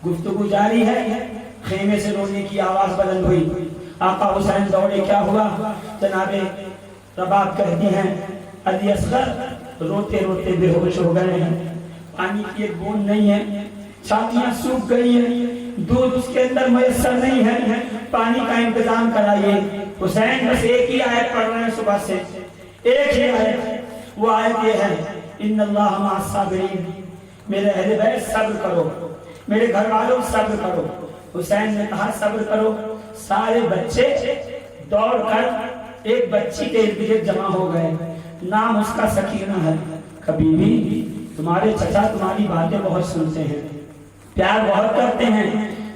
गुफ्तगू जारी है, खेमे से रोने की आवाज बुलंद हुई। आका हुसैन दौड़े, क्या हुआ? जनाबे रबाब कहती हैं अली असगर रोते रोते बेहोश हो गए हैं, पानी की एक बूंद नहीं है, छातियां सूख गई हैं, दूध उसके अंदर मुयस्सर नहीं है, पानी का इंतजाम कराइए। हुसैन बस एक ही आयत पढ़ रहे हैं सुबह से, एक ही आयत, वो आयत ये है इन्नल्लाह मअस साबिरीन, मेरे अहले बैत सब्र करो, मेरे घर वालों सब्र करो। हुसैन ने कहा सब्र करो। सारे बच्चे दौड़कर एक बच्ची के इर्द गिर्द जमा हो गए, नाम उसका सकीना है। कभी भी तुम्हारे चचा तुम्हारी बातें बहुत सुनते हैं, प्यार बहुत करते हैं,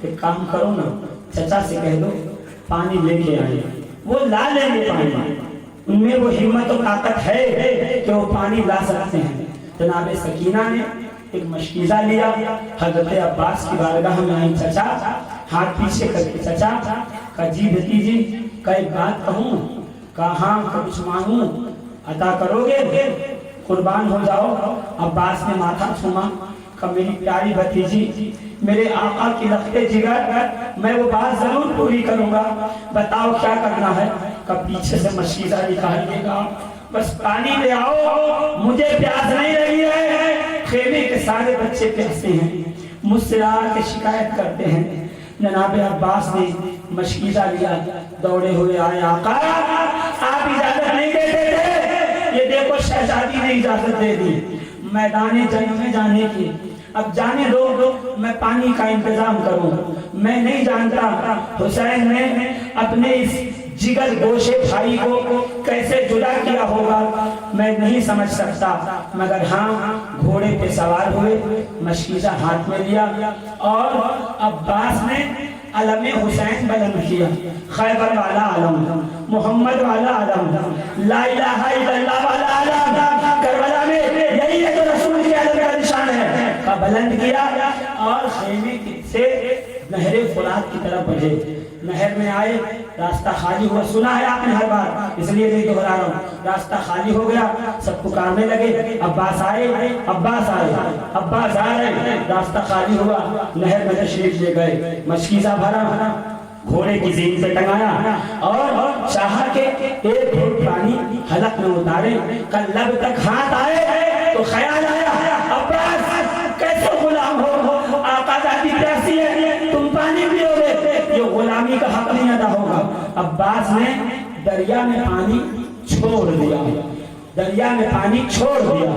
एक काम करो ना, चचा से कह दो पानी लेके आए, वो ला लेंगे पानी, उनमें वो हिम्मत और ताकत है कि वो पानी ला सकते हैं। जनाबे सकीना ने एक मशकीज़ा लिया, हजरत अब्बास की बारगाह में आई। चचा हाथ पीछे करके चचा का जी भतीजी का एक बात कहूँ? कहा कुछ मांगू अता करोगे? कुर्बान हो जाओ। अब्बास ने माथा छूमा, कहा मेरी प्यारी भतीजी, मेरे आका की लखते जिगर, मैं वो बात जरूर पूरी करूंगा, बताओ क्या करना है? कब पीछे से मशीदा निकालिएगा, बस पानी ले आओ, मुझे प्यास नहीं लगी है। खेमे के सारे बच्चे प्यासे हैं, मुझसे आके शिकायत करते हैं। जनाबे अब्बास ने मशकीज़ा लिया, दौड़े हुए आए। आका आप इजाजत नहीं देते थे, ये देखो शहजादी ने इजाजत दे दी मैदान जंग में जाने की। अब जाने दो, मैं पानी का इंतजाम करूं। मैं नहीं जानता हुसैन ने अपने इस जिगर गोशे भाई को कैसे जुदा किया होगा, मैं नहीं समझ सकता, मगर हाँ घोड़े पे सवार हुए, मशकीज़ा हाथ में लिया और अब्बास ने अलम हुसैन बुलंद किया। खैबर वाला आलम, मोहम्मद वाला आलम, ला इलाहा इल्लल्लाह वाला आलम, करबला में यही है तो रसूल के आलम का निशान है, का बुलंद किया और खेमे से नहरे फुरात की तरफ बढ़े। नहर में आए, रास्ता खाली हुआ, सुना है आपने हर बार, इसलिए नहीं दोहरा रहा हूँ। रास्ता खाली हो गया, सब पुकारने लगे अब्बास आए, अब्बास आए, अब्बास आ रहे। रास्ता खाली हुआ, नहर में तशरीफ ले गए, मशकीज़ा भरा, घोड़े की ज़ीन पे टंगाया और चाहा के एक घूंट पानी हलक में उतारे। कल लब तक हाथ आए तो ख्याल आया अब्बास कैसे गुलाम हो, आका दादी प्यासी है, तुम पानी पियोगे, ये गुलामी का हक नहीं अदा होगा। अब्बास ने दरिया में पानी छोड़ दिया, दरिया में पानी छोड़ दिया,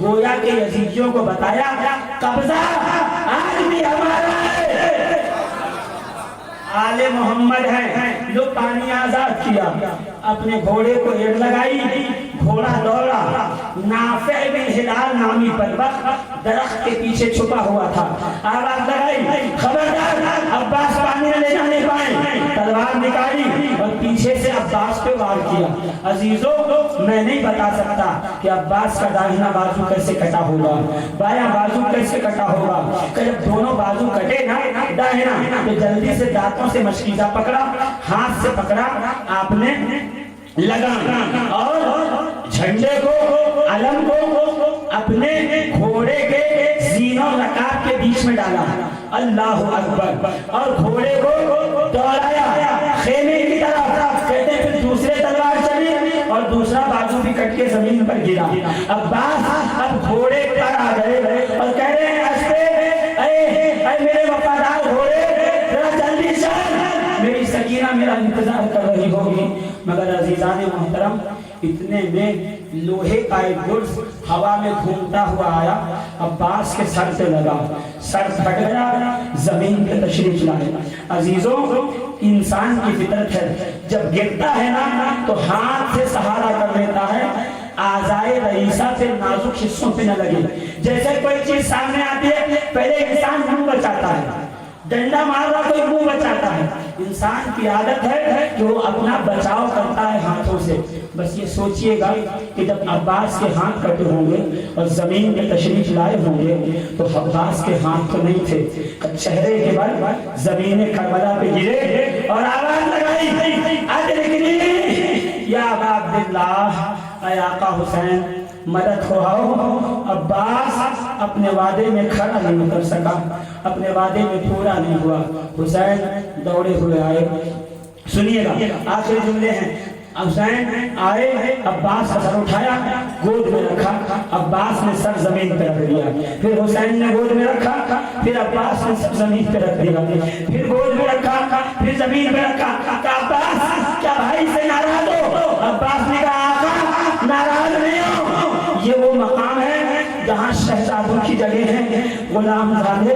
गोया के यजीदियों को बताया कब्जा आज भी हमारा है, आले मोहम्मद है, लो पानी आजाद किया। अपने घोड़े को एड़ लगाई, घोड़ा दौड़ा, नाफे बिन हिलाल नामी बदबख्त दरख्त के पीछे छुपा हुआ था। आवाज लगाई खबरदार अब्बास पानी ले जाने पाए, तलवार निकाली और पीछे से अब्बास पे वार किया। अजीजों मैं नहीं बता सकता कि अब्बास का दाहिना बाजू कैसे कटा होगा, बायां बाजू कैसे कटा होगा। जब दोनों बाजू कटे ना दाहिना, तो जल्दी से दांतों से मशकीज़ा पकड़ा, हाथ से पकड़ा आपने लगा और झंडे को, अलम को अपने घोड़े के सीनों रकाब के बीच में डाला, अल्लाह अकबर, और घोड़े को दौड़ाया खेमे की तरफ। कहते फिर दूसरे तलवार चली और दूसरा बाजू भी कट के जमीन पर गिरा। अब्बास अब घोड़े पर आ गए और कह रहे हैं अरे मेरे वफादार घोड़े, जरा जल्दी चल, मेरी सकीना मेरा इंतजार कर रही होगी। मगर अजीजाने मोहतरम, इतने में लोहे का एक गुर्ज हवा में घूमता हुआ आया, अब्बास के सर पे लगा, सर फट गया, जमीन पे तशरीफ लाए। अजीजों इंसान की फितरत है, जब गिरता है ना तो हाथ से सहारा कर लेता है, आज़ाए रईसा से नाजुक हिस्सों पे न लगे। जैसे कोई चीज सामने आती है पहले इंसान मुंह बचाता है, डंडा मार रहा कोई मुंह बचाता है। इंसान की आदत है कि वो अपना बचाव करता है हाथों से। बस ये सोचिएगा कि जब अब्बास के हाथ कटे होंगे और जमीन में तशरीफ लाए होंगे तो अब्बास के हाथ तो नहीं थे, चेहरे के बल जमीन करबला पे गिरे और आवाज लगाई, अदरिकनी या अबा अब्दुल्लाह, ऐ आका हुसैन मदद हो आओ। अब्बास अपने वादे में खड़ा नहीं उतर सका, अपने वादे में पूरा नहीं हुआ। हुसैन दौड़े हुए आए। सुनिएगा आखिरी जुमले हैं। हुसैन आए, अब्बास का सर उठाया, गोद में रखा, अब्बास ने सर जमीन पर रख दिया। फिर हुसैन ने गोद में रखा, फिर अब्बास ने सर जमीन पर रख दिया, फिर गोद में रखा, फिर जमीन पर रखा। अब्बास क्या भाई से नाराज हो? अब्बास ने कहा आका नाराज नहीं हो। ये वो मकाम है जहाँ शहजादों की जगह है, गुलाम जाने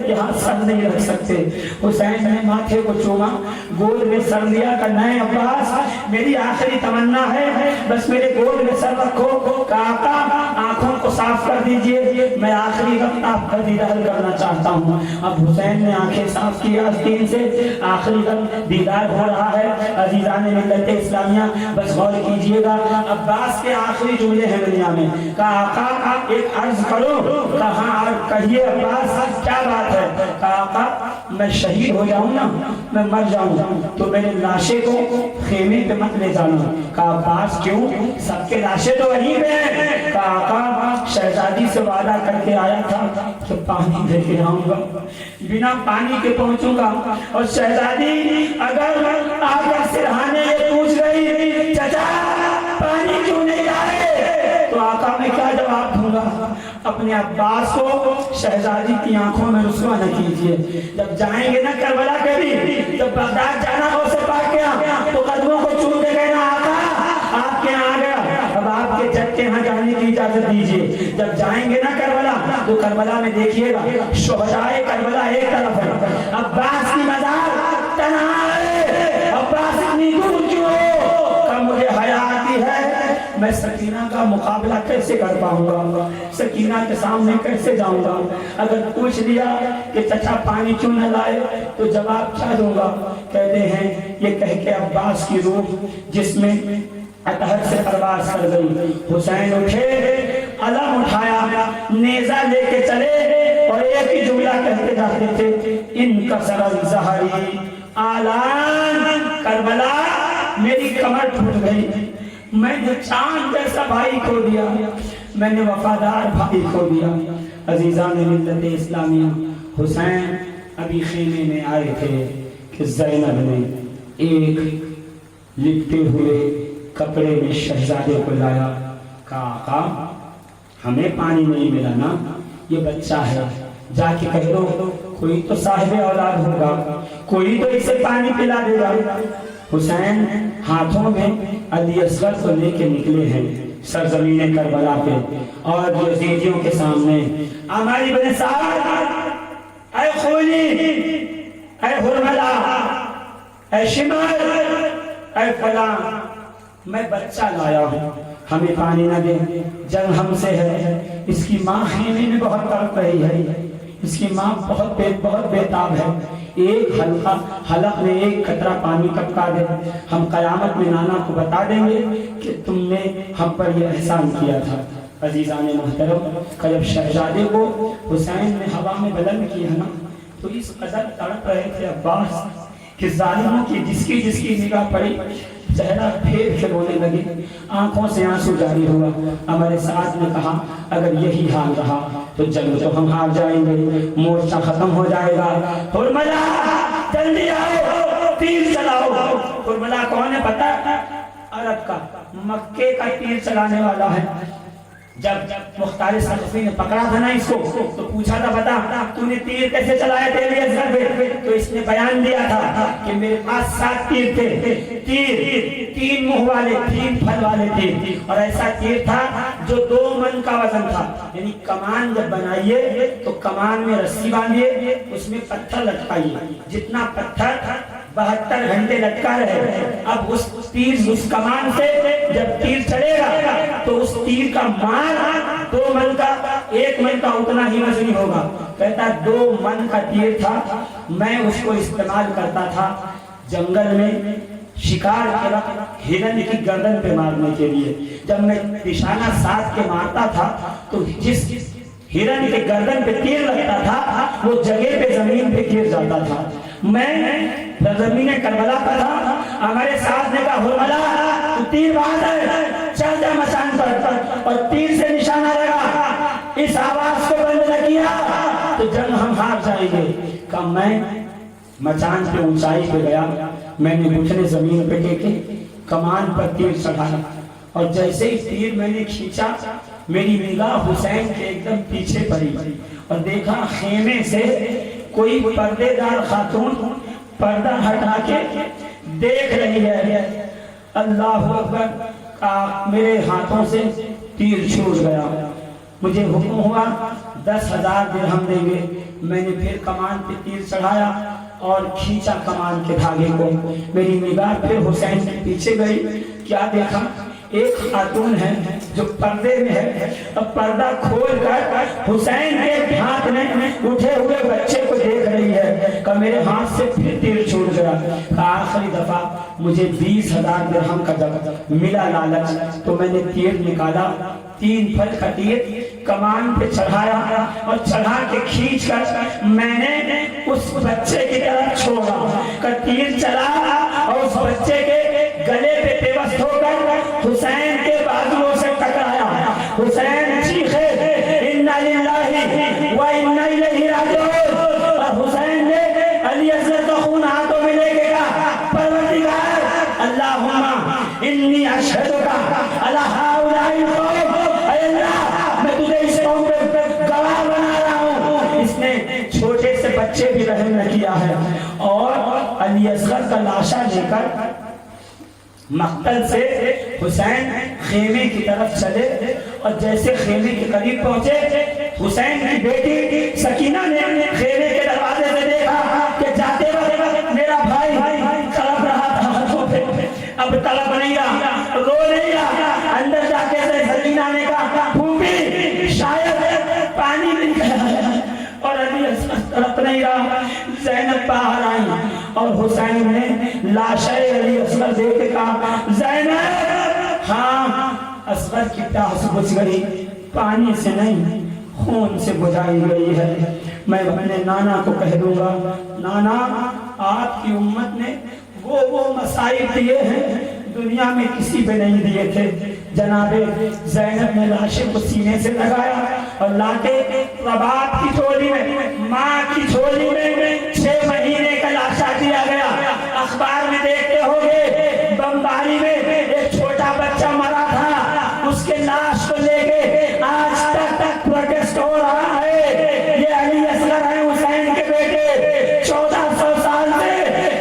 यहाँ सर नहीं रख सकते। हुसैन ने माथे को चूमा, गोद में सर लिया, कहना है अब्बास मेरी आखिरी तमन्ना है, बस मेरे गोद में सर रखो। काका आंखों को साफ कर दीजिए, मैं आखिरी वक्त आपका दीदार करना चाहता हूँ। अब हुसैन ने आंखें साफ की आस्तीन से, आखिरी वक्त दीदार हो रहा है। अजीजान मिल्लत इस्लामिया बस गौर कीजिएगा, अब्बास के आखिरी जुमले हैं दुनिया में। काका एक अर्ज करो, कहाँ कहिए अब्बास क्या बात है? काका मैं शहीद हो जाऊं ना, मैं मर जाऊं तो मेरे लाशे को खेमे पे मत ले जाना। कहा अब्बास क्यों? सबके लाशे तो वहीं पे हैं। काका शहजादी से वादा करके आया था कि पानी लेके आऊंगा, बिना पानी के पहुंचूंगा। और शहजादी अगर आकर सिरहाने ये पूछ रही चाचा पानी क्यों नहीं आए, तो आका मैं क्या जवाब दूंगा? अपने अब्बास को शहजादी की आंखों में रुसवा न कीजिए। जब जाएंगे ना करबला के भी, जब बगदाद जाना हो से पाक के तो कदमों को चूम के कहना आका आपके यहाँ आ गया, अब आपके जज के यहाँ जाने की इजाजत दीजिए। जब जाएंगे ना करबला तो करबला में देखिएगा शोहदाए करबला एक तरफ है, अब्बास की मज़ार तन्हा है। अब्बास इतनी दूर क्यों हो? मुझे हया आती है, मैं सकीना का मुकाबला कैसे कर पाऊंगा, सकीना के सामने कैसे जाऊंगा? अगर पूछ लिया कि चाचा पानी क्यों न लाए तो जवाब क्या दूंगा? कहते हैं ये कह के अब्बास की रूह जिसमें अतहर से परवास कर गई। हुसैन उठे, अलम उठाया, नेजा लेके चले और एक ही जुमला कहते जाते थे, इनका सरल जहरी आलान करबला, मेरी कमर टूट गई, मैंने चांद जैसा भाई खो दिया, मैंने वफादार भाई खो दिया। अजीजान मिल्लत इस्लामिया, हुसैन अभी खेमे में आए थे कि ज़ैनब ने एक लिपटे हुए कपड़े में शहजादे को लाया। कहा हमें पानी नहीं मिला ना, ये बच्चा है, जाके कह दो कोई तो साहिब औलाद होगा, कोई तो इसे पानी पिला देगा। हुसैन हाथों में अली असगर को लेके निकले हैं सरजमीने करबला पे और यजीदियों के सामने हमारी बने साहब, ऐ खोली, ऐ हुरमला, ऐ शिमर, ऐ फला, मैं बच्चा लाया हूँ, हमें पानी न दे, जंग हमसे है, इसकी माँ खेमे में बहुत तड़प रही है, इसकी माँ बहुत बेताब है, एक हलक में एक कतरा पानी टपका दे, हम कयामत में नाना को बता देंगे कि तुमने हम पर यह एहसान किया था। अजीजान मोहतरम, जब शहजादे को हुसैन ने हवा में बुलंद किया ना तो इस कदर तड़प रहे थे अब्बास कि जालिमों की जिसकी निगाह पड़ी चेहरा फेर के रोने लगे, आंखों से आंसू जारी हुआ। हमारे साथ ने कहा अगर यही हाल रहा तो जंग तो हम हार जाएंगे, मोर्चा खत्म हो जाएगा। हुरमला जल्दी आओ, तीर चलाओ। हुरमला कौन है पता? अरब का, मक्के का तीर चलाने वाला है। जब मुख्तार सक़फ़ी ने पकड़ा था ना इसको तो पूछा था बता तूने तीर कैसे चलाया तेरे असर पे? तो इसने बयान दिया था कि मेरे पास 7 तीर थे, तीन मुंह वाले, 3 फल वाले थे, और ऐसा तीर था जो 2 मन का वजन था। यानी कमान जब बनाइए तो कमान में रस्सी बांधिए, उसमें पत्थर लटकाइए, जितना पत्थर 72 घंटे लटका रहे। अब उस तीर, उस कमान से जब तीर चलेगा तो उस तीर का मान 2 मन का, 1 मन का उतना ही वजनी होगा। कहता 2 मन का तीर था, मैं उसको इस्तेमाल करता था जंगल में शिकार के वक्त हिरन की गर्दन पे मारने के लिए। जब मैं निशाना साध के मारता था तो जिस हिरन के गर्दन पे तीर लगता था वो जगह पे जमीन पे गिर जाता था। मैं जमीन करबला का था, हमारे साथ ने कहा हुरमला तू तीर बांध है, चल जा मचान पर, और तीर से निशाना लगा, इस आवाज को बंद न किया तो जंग हम हार जाएंगे। कहा मैं मचान पे ऊंचाई पे गया, मैंने घुटने जमीन पे टेके, कमान पर तीर चढ़ाया, और जैसे ही तीर मैंने खींचा मेरी निगाह हुसैन के एकदम पीछे पड़ी, और देखा खेमे से कोई पर्देदार खातून पर्दा हटा के देख रही है। अल्लाह अकबर का मेरे हाथों से तीर छूट गया। मुझे हुक्म हुआ 10,000 दिरहम देंगे। मैंने फिर कमान पे तीर चढ़ाया और खींचा कमान के धागे को। मेरी निगाह फिर हुसैन के पीछे गई, क्या देखा एक खातून है जो पर्दे में है, अब पर्दा खोल कर हुसैन के हाथ में उठे हुए बच्चे को देख रही है। का मेरे हाथ से फिर तीर छूट गया। आखिरी दफा मुझे 20,000 दिरहम का जब मिला लालच तो मैंने तीर निकाला, 3 फल का तीर कमान पे चढ़ाया और चढ़ा के खींच कर मैंने उस बच्चे की तरफ छोड़ा। का तीर चला और उस बच्चे के गले पे बेबस होकर हुसैन के बाजुओं से टकराया। हुसैन चीखे इन्ना लिल्लाहि व इन्ना इलैहि राजिऊन, और हुसैन ने अली असगर का खून हाथों में लेके कहा परवरदिगार अल्लाहुम्मा इन्नी अशहदुका अला हाउलाइल कौम, अल्लाह मैं तुझे इस कौम पे गवाह बना रहा हूँ, इसने छोटे से बच्चे भी रहम न किया है। और अली असगर का लाशा लेकर मक्तल से हुसैन खेमे की तरफ चले, और जैसे खेमे के करीब पहुंचे हुसैन की बेटी सकीना ने खेमे के दरवाजे से देखा कि जाते वक्त मेरा भाई तड़प रहा था, अब तड़प नहीं रहा, रो नहीं रहा। अंदर जाके से सकीना ने कहा फूफी शायद पानी नहीं गया, और अली असगर तड़प नहीं रहा। ज़ैनब बाहर आई और हुसैन ने लाशे अली असगर देख के कहा ज़ैनब, हाँ असगर की प्यास बुझ गई, पानी से नहीं खून से बुझाई गई है। मैं अपने नाना को कह दूंगा, नाना आपकी उम्मत ने वो मसाइब दिए हैं दुनिया में किसी पे नहीं दिए थे। जनाबे ज़ैनब ने लाशे को सीने से लगाया और लाके रबाब की झोली में, माँ की झोली में 6 महीने का लाशा दिया गया। अखबार में देखते होंगे बमबारी में एक छोटा बच्चा मरा था, उसके लाश को लेके आज तक प्रोटेस्ट हो रहा है। ये अली असगर है हुसैन के बेटे, 1400 साल से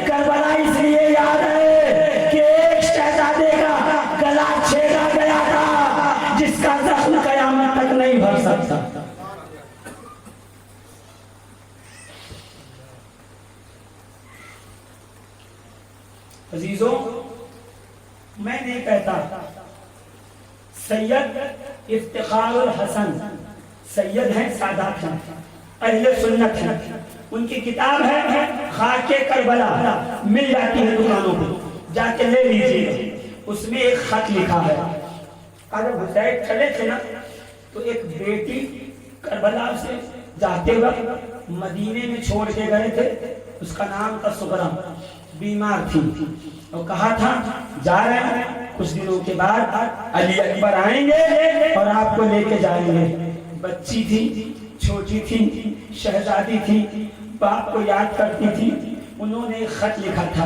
करबला इसलिए याद है कि एक शहजादे का गला छेड़ा गया था जिसका जख्म कयामत तक नहीं भर सकता। अजीजों, मैं नहीं कहता, सैयद इफ्तिखारुल हसन सैयद हैं, सादात हैं, अहले सुन्नत हैं। उनकी किताब है खाके करबला, मिल जाती है दुकानों पे, जाके ले लीजिए। उसमें एक खत लिखा है, जब हुसैन चले थे ना तो एक बेटी करबला से जाते वक्त मदीने में छोड़ के गए थे, उसका नाम था सुगरा, बीमार थी और कहा था जा रहे हैं, कुछ दिनों के बाद अली अकबर आएंगे और आपको लेके जाएंगे। बच्ची थी, छोटी थी, शहजादी थी, बाप को याद करती थी। उन्होंने एक खत लिखा था,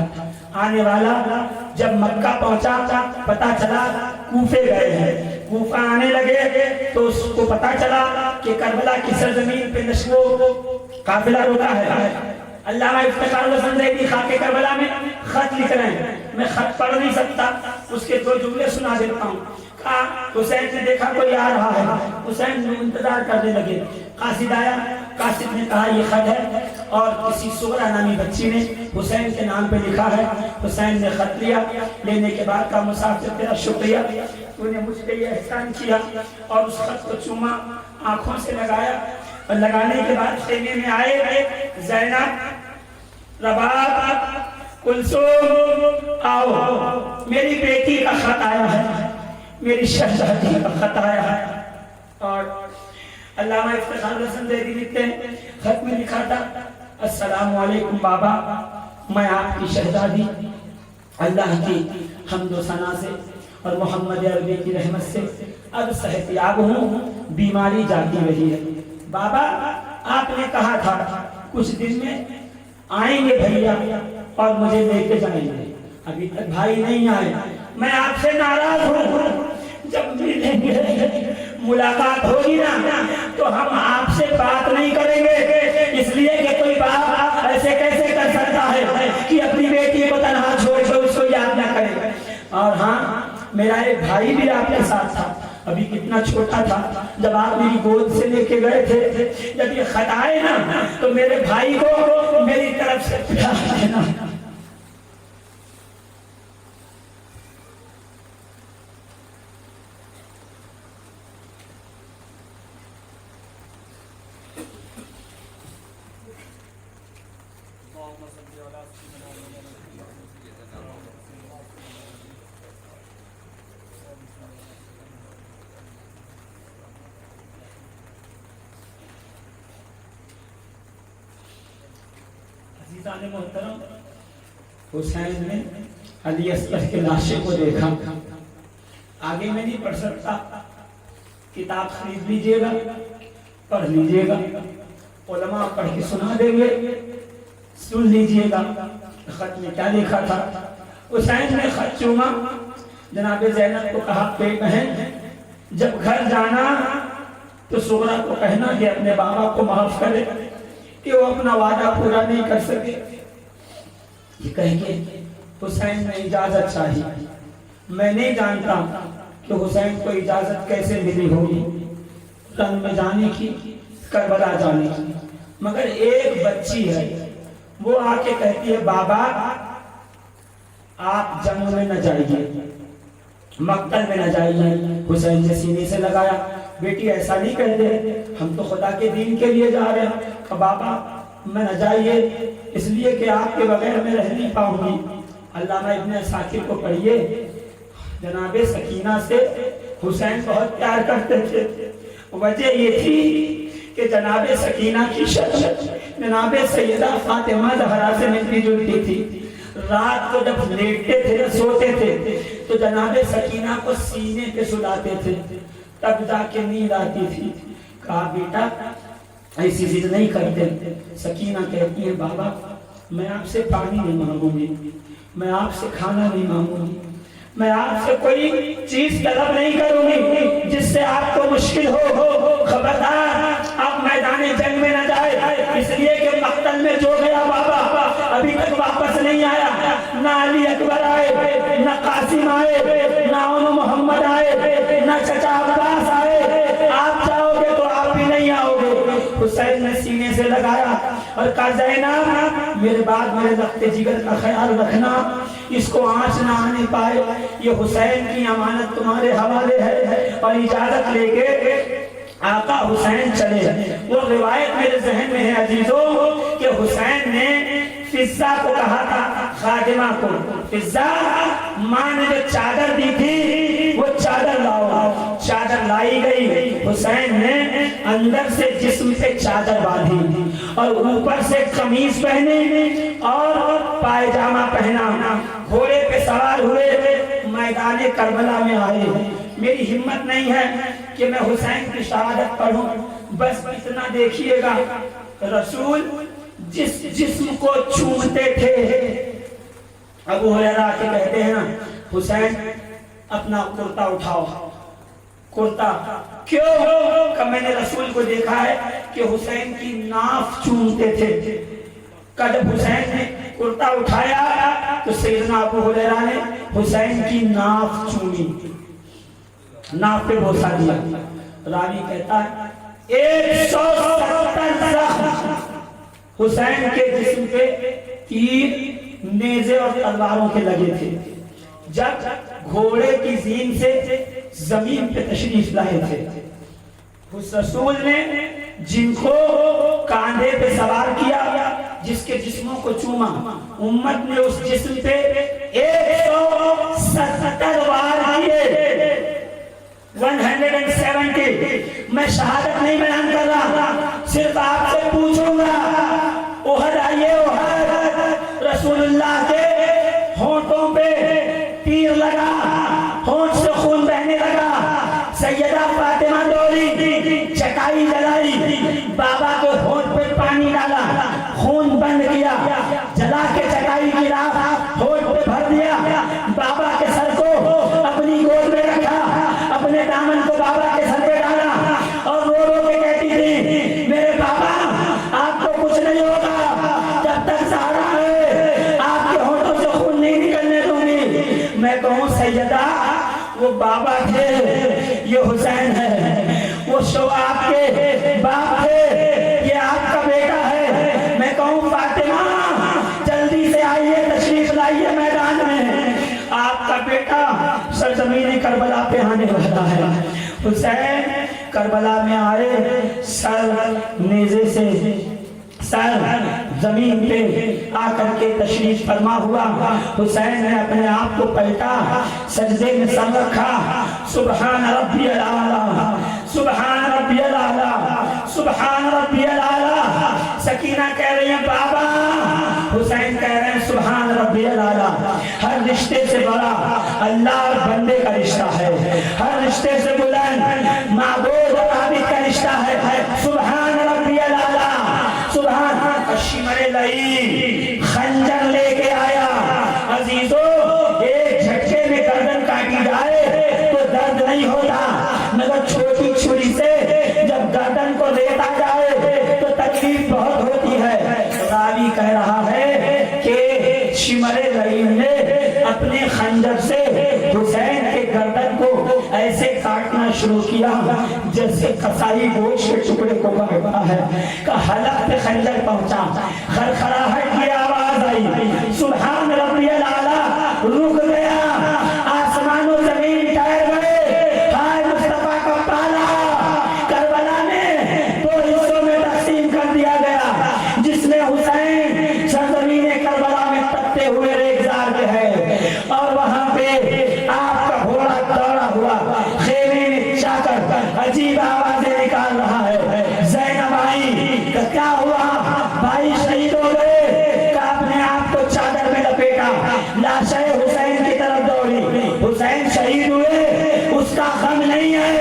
आने वाला जब मक्का पहुंचा पता चला कूफे गए हैं। कूफा आने लगे तो उसको पता चला कि करबला की सरजमीन पे नश्वो काफिला रोका है। अल्लामा इफ्तिखारुल हसन ज़ैदी खाके करबला में खत लिख रहे हैं, मैं खत पढ़ नहीं सकता, उसके 2 जुमले सुना देता हूँ। कहा हुसैन ने देखा कोई आ रहा है, हुसैन ने इंतजार करने लगे। कासिद आया, कासिद ने कहा ये खत है और किसी सुगरा नामी बच्ची ने हुसैन के नाम पे लिखा है। हुसैन ने खत लिया, लेने के बाद कहा मुसाफिर तेरा शुक्रिया, तूने मुझ पे ये एहसान किया, और उस खत को चूमा, आंखों से लगाया, और लगाने के बाद खेमे में आए ज़ैनब, रबाब, कुलसूम, आओ मेरी बेटी का खत आया है, मेरी शहजादी का खत आया है। और अल्लामा इफ्तिखार हसन ज़ैदी लिखते हैं, खत में लिखा था, अस्सलामु अलैकुम बाबा, मैं आपकी शहजादी अल्लाह की हम्दो सना से और मोहम्मद अरबी की रहमत से अब सेहतयाब हूँ, बीमारी जाती रही है। बाबा आपने कहा था कुछ दिन में आएंगे भैया और मुझे लेके जाएंगे, अभी तक भाई नहीं आए, मैं आपसे नाराज हूँ। जब मिलेंगे मुलाकात होगी ना तो हम आपसे बात नहीं करेंगे, इसलिए कि कोई बाप ऐसे कैसे कर सकता है कि अपनी बेटी को तनहा छोड़ के उसको याद ना करे। और हाँ, मेरा एक भाई भी आपके साथ था, अभी कितना छोटा था जब आप मेरी गोद से लेके गए थे। जब ये खत आए ना तो मेरे भाई को मेरी तरफ से प्यार देना। मोहतरम, हुसैन ने अली असगर के लाशे को देखा, आगे मैं नहीं पढ़ सकता, किताब खरीद लीजिएगा, पढ़ लीजिएगा, उलमा पढ़ के सुना देंगे, सुन लीजिएगा खत में क्या लिखा था। हुसैन ने खत चूमा, जनाब ज़ैनब को कहा, बहन जब घर जाना तो सुगरा को कहना कि अपने बाबा को माफ करे कि वो अपना वादा पूरा नहीं कर सके। ये कहेंगे हुसैन ने इजाजत चाहिए। मैं नहीं जानता कि हुसैन को इजाजत कैसे मिली होगी रंग में जाने की, करबला जाने की, मगर एक बच्ची है वो आके कहती है, बाबा आप जंग में न जाइए, मक्तल में न जाइए। हुसैन ने सीने से लगाया, बेटी ऐसा नहीं कहते, हम तो खुदा के दीन के लिए जा रहे हैं। बाबा मैं न जाइए, इसलिए कि आपके बगैर मैं रह नहीं पाऊंगी। अल्लामा इब्ने साकिर को पढ़िए, जनाबे सकीना से हुसैन बहुत प्यार करते थे। वजह ये थी कि जनाबे सकीना की शक्ल जनाबे सैयदा फातिमा ज़हरा से मिलती जुलती थी। रात को जब लेटते थे, सोते थे, तो जनाबे सकीना को सीने पे सुलाते थे, तब जाके नींद आती थी। कहा बेटा ऐसी जिद नहीं करते। सकीना कहती है, बाबा मैं आपसे पानी नहीं मांगूंगी, मैं आपसे खाना नहीं मांगूंगी, मैं आपसे कोई चीज तलब नहीं करूंगी जिससे आपको मुश्किल हो। खबरदार आप मैदान जंग में न जाए, इसलिए कि मक्तल में जो गया बाबा अभी तक वापस नहीं आया। ना अली अकबर आए, ना कासिम आए, ना मोहम्मद आए, ना चचा अब्बास आए। आप जाओगे तो आप भी नहीं आओगे। हुसैन ने सीने से लगाया और कहा, ज़ैनब मेरे बाद मेरे लख्ते जिगर का ख्याल रखना, इसको आंच ना आने पाए। ये हुसैन की अमानत तुम्हारे हवाले है। और इजाजत लेके आका हुसैन चले। वो रिवायत मेरे जहन में है अजीजों कि हुसैन ने फिजा को कहा था, खादिमा को, फिजा माँ ने जो चादर दी थी वो चादर लाओ। चादर लाई गई। हुसैन ने अंदर से जिस्म पे चादर बांधी और ऊपर से कमीज पहनी और पायजामा पहना। घोड़े पे सवार हुए, मैदान करबला में आए। मेरी हिम्मत नहीं है कि मैं हुसैन की शहादत पढ़ूं, बस इतना देखिएगा, रसूल जिस जिस्म को छूते थे, अबू हुरैरा के कहते हैं ना, हुसैन अपना कुर्ता उठाओ। कुर्ता क्यों? कि मैंने रसूल को देखा है कि हुसैन की नाफ चूमते थे। जब हुसैन ने कुर्ता उठाया तो सैयदना अबू हुरैरा ने हुसैन की नाफ चूमी, नाफ पे बोसा दिया। रावी कहता है 170 हुसैन के जिस्म पे तीर, नेज़े और तलवारों के लगे थे। जब घोड़े की जीन से जमीन पे तशरीफ लाए थे, उस रसूल ने जिनको कांधे पे सवार किया, जिसके जिस्मों को चूमा, उम्मत ने उस जिस्म पे 170 वार किए, 170। मैं शहादत नहीं बयान कर रहा, सिर्फ आपसे पूछूंगा, ओहद आइए, ओहद रसूलुल्लाह के होंठों पे तीर लगा, होंठ से खून बहने लगा, सैयदा फातिमा दौड़ी, चटाई जलाई, बाबा के होंठ पे पानी डाला, खून बंद किया, जला के चटाई की राख होंठ पे भर दिया, बाबा के सर को अपनी गोद में रखा, अपने दामन को बाबा के सर पे डाला और रो रो के कहती थी, मेरे बाबा आपको कुछ नहीं होगा, जब तक सहारा है आपके होंठों से खून नहीं निकलने दूंगी। मैं कहूँ सैयदा, वो बाबा थे, ये हुसैन है, वो शो आपके बाप थे, ये आपका बेटा है। मैं कहूँ फातिमा, जल्दी से आइए, तशरीफ लाइए मैदान में, आपका बेटा सरजमीन करबला पे आने वाला है। हुसैन करबला में आए, सर नेज़े से सर जमीन पे आकर के तशरीफ फरमा हुआ। हुसैन ने अपने आप को पलटा, सजदे में सर रखा, सुबहान रब्बियल आला, सुबहान रब्बियल आला, सुबहान रब्बियल आला। सकीना कह रही है बाबा, हुसैन कह रहे हैं सुबहान रब्बियल आला। हर रिश्ते से बड़ा अल्लाह और बंदे का रिश्ता है, हर रिश्ते से बुलंद माबूद और आबिद का रिश्ता है। सुबहान रब्बियल आला, सुबहान। शिमरे लई खंजर लेके आया, अजीजों एक झटके में गर्दन काटी जाए तो दर्द नहीं होता, मगर छोटी छुरी से जब गर्दन को लेता जाए तो तकलीफ बहुत होती है। रावी कह रहा है कि शिमरे लई ने अपने खंजर से हुसैन के गर्दन को ऐसे काटना शुरू किया जैसे कसाई गोश्त के टुकड़े को काटता है। का हलक पे खंजर पहुंचा, खड़खड़ाहट की आवाज आई, सुभान रब्बियल आला, रुक गया, आसमानों जमीन ठहर गए। हाय मुस्तफा का पाला करबला में 2 हिस्सों में तकसीम कर दिया गया, जिसमें हुसैन सरजमीन करबला में तपते हुए रेगजार पे है, और वहां पे आपका घोड़ा दौड़ा हुआ खेमे में जाकर अजीब आवाजें निकाल रहा है। ज़ैनब आई, क्या हुआ भाई, शहीद हो गए? का अपने आप को चादर में लपेटा, लाशें हुसैन की तरफ दौड़ी। हुसैन शहीद हुए, उसका गम नहीं है,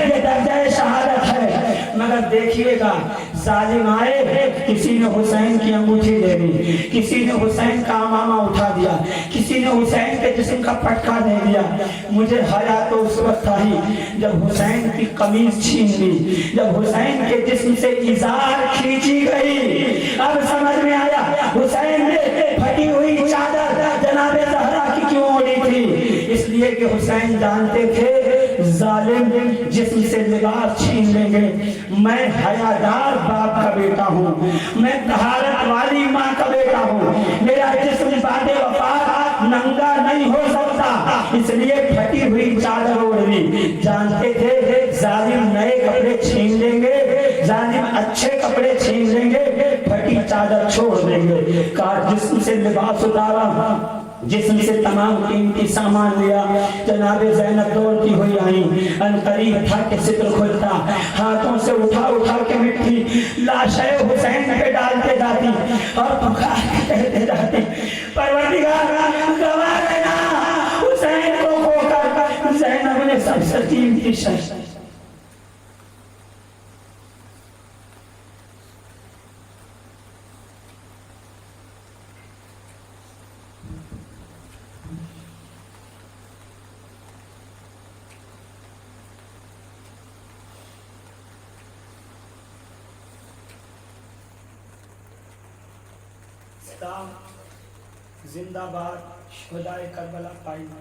ये दर्जा शहादत है। मगर देखिएगा, जालिम आए, किसी ने हुसैन की अंगूठी ले ली, किसी ने हुसैन का अमामा उठा दिया, किसी ने हुसैन के जिस्म का पटका दे दिया। मुझे हया तो उस वक्त आई जब हुसैन की कमीज छीन ली, जब हुसैन के जिस्म से इजार खींची गई। अब समझ में आया हुसैन ने फटी हुई चादर जनाबे ज़हरा की क्यों ओढ़ी थी। इसलिए कि हुसैन जानते थे जालिम जिस्म से लिबास छीन लेंगे। मैं हयादार बाप का बेटा हूँ, मैं तहारत वाली माँ का बेटा हूँ, मेरा जिस्म बादे वफात नंगा नहीं हो सकता, इसलिए फटी हुई चादर ओढ़ ली। जानते थे जालिम नए कपड़े छीन लेंगे, जालिम अच्छे कपड़े छीन लेंगे, फटी चादर छोड़ देंगे। का जिस्म से लिबास उतारा, जिस्म से तमाम कीमती सामान लिया, जनाबे ज़ैनब दौड़ती हुई आई। अनकरीब था कि सित्र खुलता, हाथों से उठा उठा के मिट्टी लाशें हुसैन पे डालते जाती और पुकार के कहते जाती, परवरदिगार गवा देना हुसैन को खोकर। ज़ैनब ने सबसे कीमती शख्स जिंदाबाद, शुहदाए करबला पाइमा।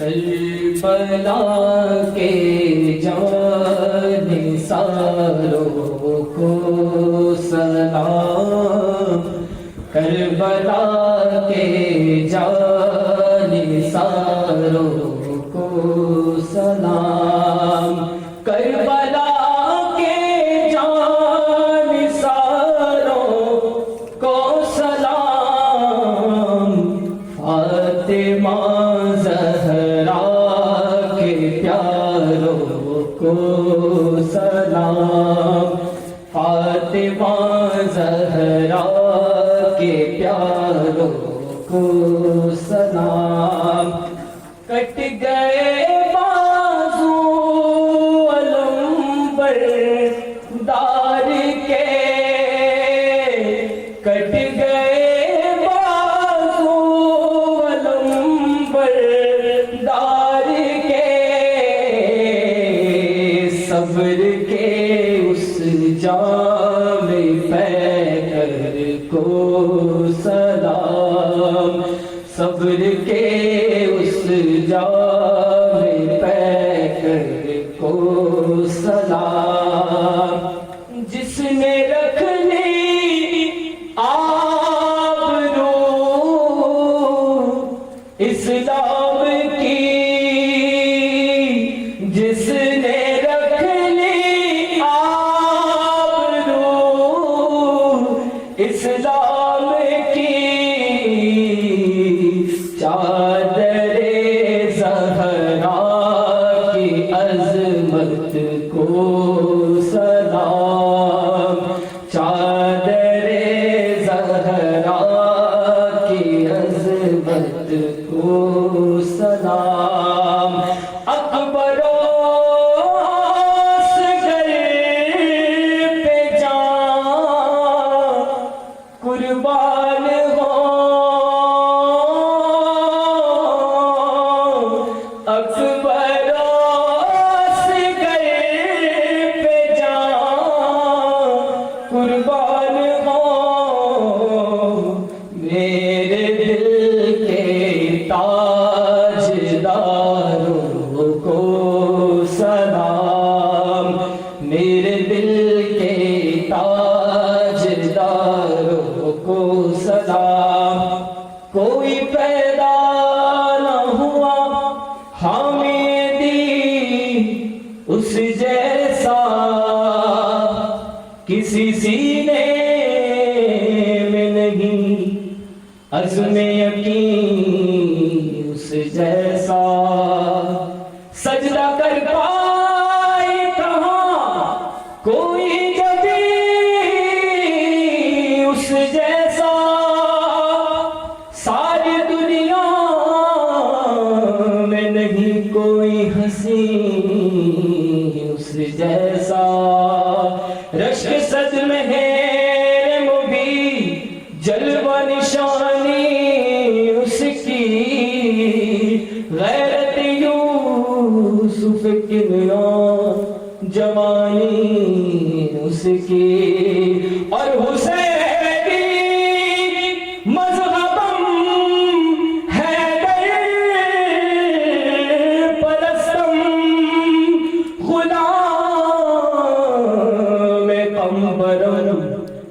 करबला के जानिसारों को सलाम, करबला के जानिसारों को सलाम, करबला के जानिसारों को सलाम, फातिमा ज़हरा के प्यारों को सलाम, फातिमा ज़हरा के प्यारों को सलाम। कट गए बाजू अलंबरदार के, कट गए बाजू अलंबरदार के, सब्र के उस जाम पैकर को सलाम, सब्र के उस जाम पैकर को सलाम, जिसने रख ली आबरू इस्लाम की, जिसने रख ली आबरू इस्लाम की, चादरे ज़हरा की अज़मत को सलाम, चादरे ज़हरा की अज़मत को सलाम। अकबरो असगर पे जान कुर्बान हो, अकबरो असगर पे जान कुर्बान हो, मेरे दिल के ताजदारों को सलाम, मेरे दिल के ताजदारों को सलाम। कोई पैदा न हुआ हामिदी उस जैसा, किसी सीने में नहीं अज़्म यकीन उस जैसा, सजदा कर पाए कहाँ कोई जबी उस जैसा, सारी दुनिया में नहीं कोई हंसी उस जैसा, रश्क सद में है मुबी जलवा निशानी उसकी, गैरत यूसुफ किबरा जवानी उसकी, और हुसैनी मज़हबम हैदर परस्तम, गुलाम कंबरम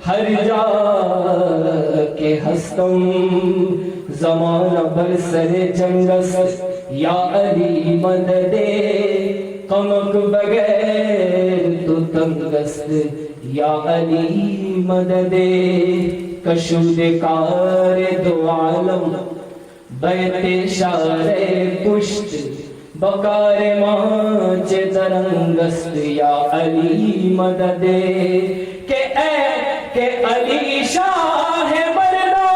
हर जा के हस्तम, ज़माना भर सरे जंगस या अली मददे, कमक बगैर तो तंगस्त या अली मददे, कशुद कार दो आलम बैते शारे पुष्ट, बकार मांच तरंगस्त या अली मददे, के अली शाह बरदा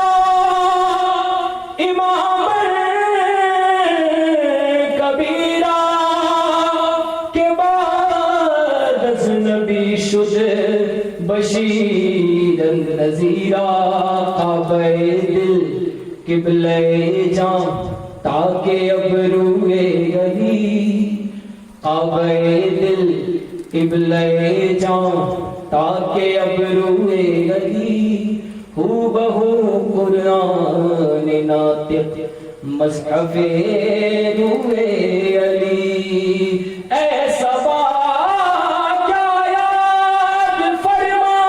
इमाम कबीरा, के बाद नबी शुद बशीर नज़ीरा, काबे दिल किबले जान ताके अबरूए अली, काबे दिल किबले जान ताके अबरूए अली, हू बहू कुरान नातिक मज़हबे रूए अली ऐसा क्या याद फरमा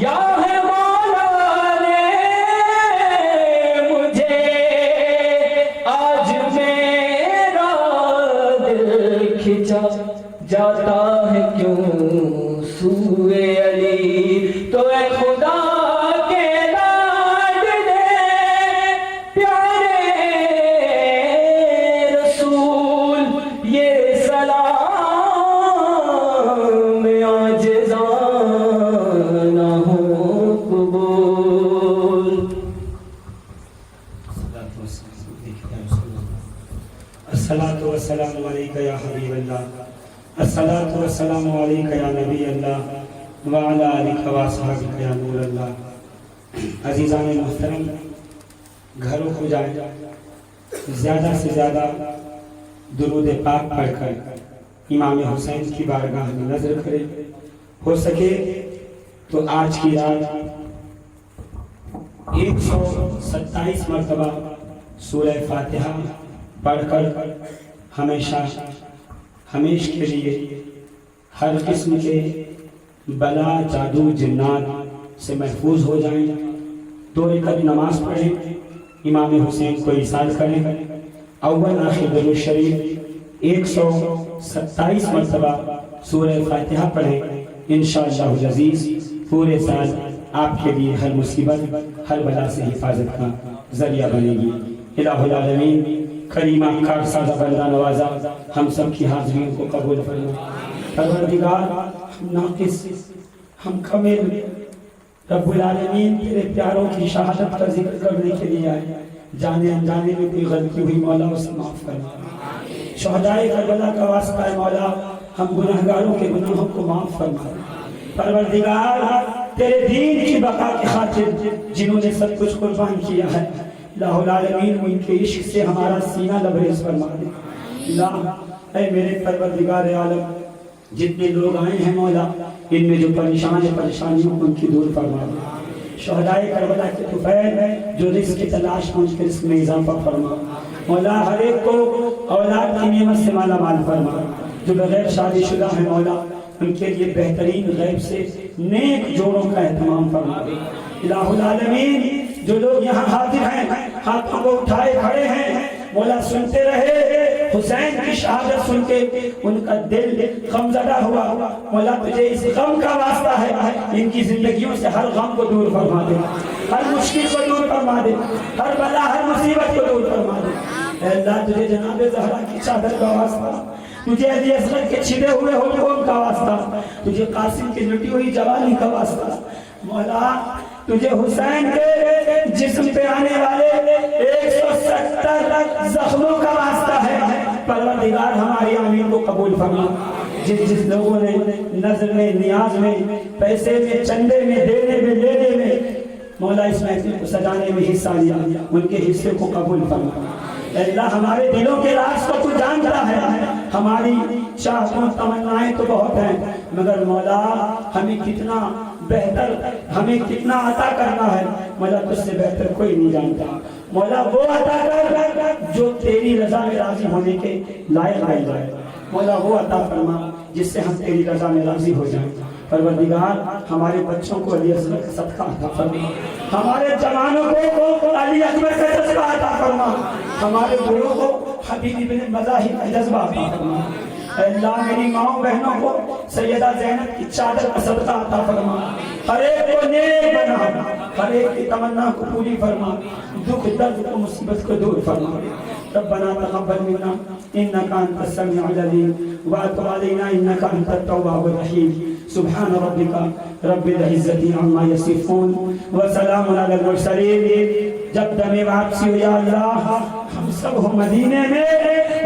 या है मौला ने मुझे आज मेरा दिल खिंचा जाता है क्यों सूए अली तो ए खुदा के लाडले प्यारे रसूल ये सलाम आजिज़ाना हो कबूल। अस्सलातु वस्सलामु अलैका या हबीबल्लाह, अस्सलातु वस्सलामु अलैका या नबी अल्लाह व अला आलिका व अस्हाबिका या नूर अल्लाह। अज़ीज़ान मुहतरम, घरों को जाए ज़्यादा से ज़्यादा दुरूद पाक पढ़कर इमाम हुसैन की बारगाह में नजर करें। हो सके तो आज की रात 127 मरतबा सूरह फातिहा पढ़कर हमेशा हमेश के लिए हर किस्म के बला जादू जिन्नात से महफूज हो जाएं। 2 रकात नमाज पढ़ें, इमाम हुसैन को इरशाद करें, अव्वल आखिर दुरूद शरीफ 127 मरतबा सूरह फातिहा पढ़ें। इंशाअल्लाह अज़ीज़ पूरे साल आपके लिए हर मुसीबत हर बला से हिफाजत का जरिया बनेगी। इलाहुल आलमीन करीमा कार सादा बंदा नवाजा हम सब की हाज़िरियों को कबूल फरमा। परवरदिगार हम नाक़िस हम कमील रब्बुल आलमीन तेरे प्यारों की शहादत का जिक्र करने के लिए आए। जाने अनजाने में कोई गलती हुई मौला उसे माफ़ करना। शहदाए करबला का वास्ता है मौला, हम गुनहगारों के गुनाहों को माफ़ फरमा। परवरदिगार तेरे दीन की बका की खातिर जिन्होंने सब कुछ कुर्बान किया है, इलाहुल आलमीन उनके इश्क से हमारा सीना लबरेज फरमा दे। ऐ मेरे परवरदिगार आलम, जितने लोग आए हैं मौला, इनमें जो परेशानियों को उनकी दूर फरमा दे। शहदाए करबला के तुफैल जो रिज़्क़ की तलाश में उनके रिज़्क़ में इजाफा फरमा। मौला हर एक को औलाद की नेमत से माला माल फरमा। जो बगैर शादीशुदा है मौला, उनके लिए बेहतरीन गैब से नेक जोड़ों का एहतमाम फरमा दे। इलाहुल आलमीन जो लोग यहाँ हाजिर हैं, हाथों को उठाए खड़े हैं, मौला सुनते रहे हुसैन की शहादत सुन के उनका दिल गमज़दा हुआ। मौला तुझे इस गम का वास्ता है, इनकी जिंदगियों से हर गम को दूर फरमा दे, हर मुश्किल को दूर फरमा दे, हर बला हर मुसीबत को दूर फरमा दे। अल्लाह तुझे जनाबे ज़हरा की चादर का वास्ता, तुझे अली असगर के छिपे हुए होठों का वास्ता, तुझे कासिम की लुटी हुई जवानी का वास्ता, मौला तुझे हुसैन के जिस्म पे आने वाले 170 जख्मों का वास्ता है। परवरदिगार हमारी आमीन को कबूल फरमा। जिस लोगों ने नजर में, नियाज में, पैसे में, चंदे में, देने में, लेने में, मौला इस महफिल को सजाने में हिस्सा लिया, उनके हिस्से को कबूल फरमा। अल्लाह हमारे दिलों के राज को तू जानता है। हमारी चाहतों तमन्नाएं तो बहुत हैं, मगर मौला हमें कितना बेहतर, हमें कितना अता करना है मौला तुझसे बेहतर कोई नहीं जानता। मौला वो अता कर जो तेरी रजा में राजी होने के लायक बन जाए। मौला वो अता फरमा जिससे हम तेरी रजा में राजी हो जाएं। परवरदिगार हमारे बच्चों को अली असगर का सदका अता फरमा, हमारे जवानों को अली अकबर का जज्बा अता फरमा, हमारे बूढ़ों को हबीब इब्न मज़ाहिब का जज्बा अता फरमा। अल्लाह मेरी माओ बहनों को सैयदा ज़ैनब की चादर का सदका अता फरमा। हर एक को नेक बना, हर एक की तमन्ना को पूरी फरमा, दुख दर्द को मुसीबत को दूर फरमा। रब्बना तक़ब्बल मिन्ना इन्नका अंतस समीउल अलीम व तुब अलैना इन्नका अंतत तव्वाबुर रहीम। सुब्हान रब्बिका रब्बिल इज़्ज़ति अम्मा यसिफून व सलामुन अलल मुरसलीन। जब दमे वापसी हो या अल्लाह, हम सब हो मदीने में,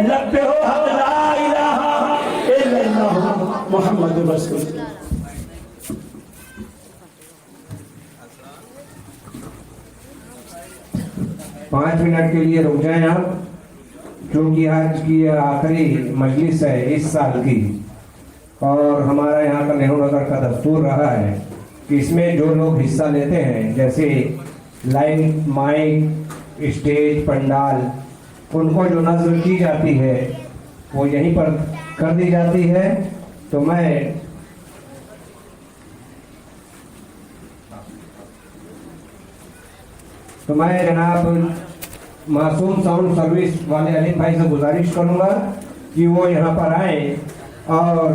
लब्बे हो हक ला इलाहा इल्लल्लाह मुहम्मदुर रसूलुल्लाह। 5 मिनट के लिए रुक जाएं आप, क्योंकि आज की आखिरी मजलिस है इस साल की, और हमारा यहाँ का नेहरू नगर का दस्तूर रहा है कि इसमें जो लोग हिस्सा लेते हैं, जैसे लाइन, माइक, स्टेज पंडाल उनको जो नज़र की जाती है वो यहीं पर कर दी जाती है। तो मैं जनाब मासूम साउंड सर्विस वाले अलीम भाई से गुजारिश करूंगा कि वो यहाँ पर आए और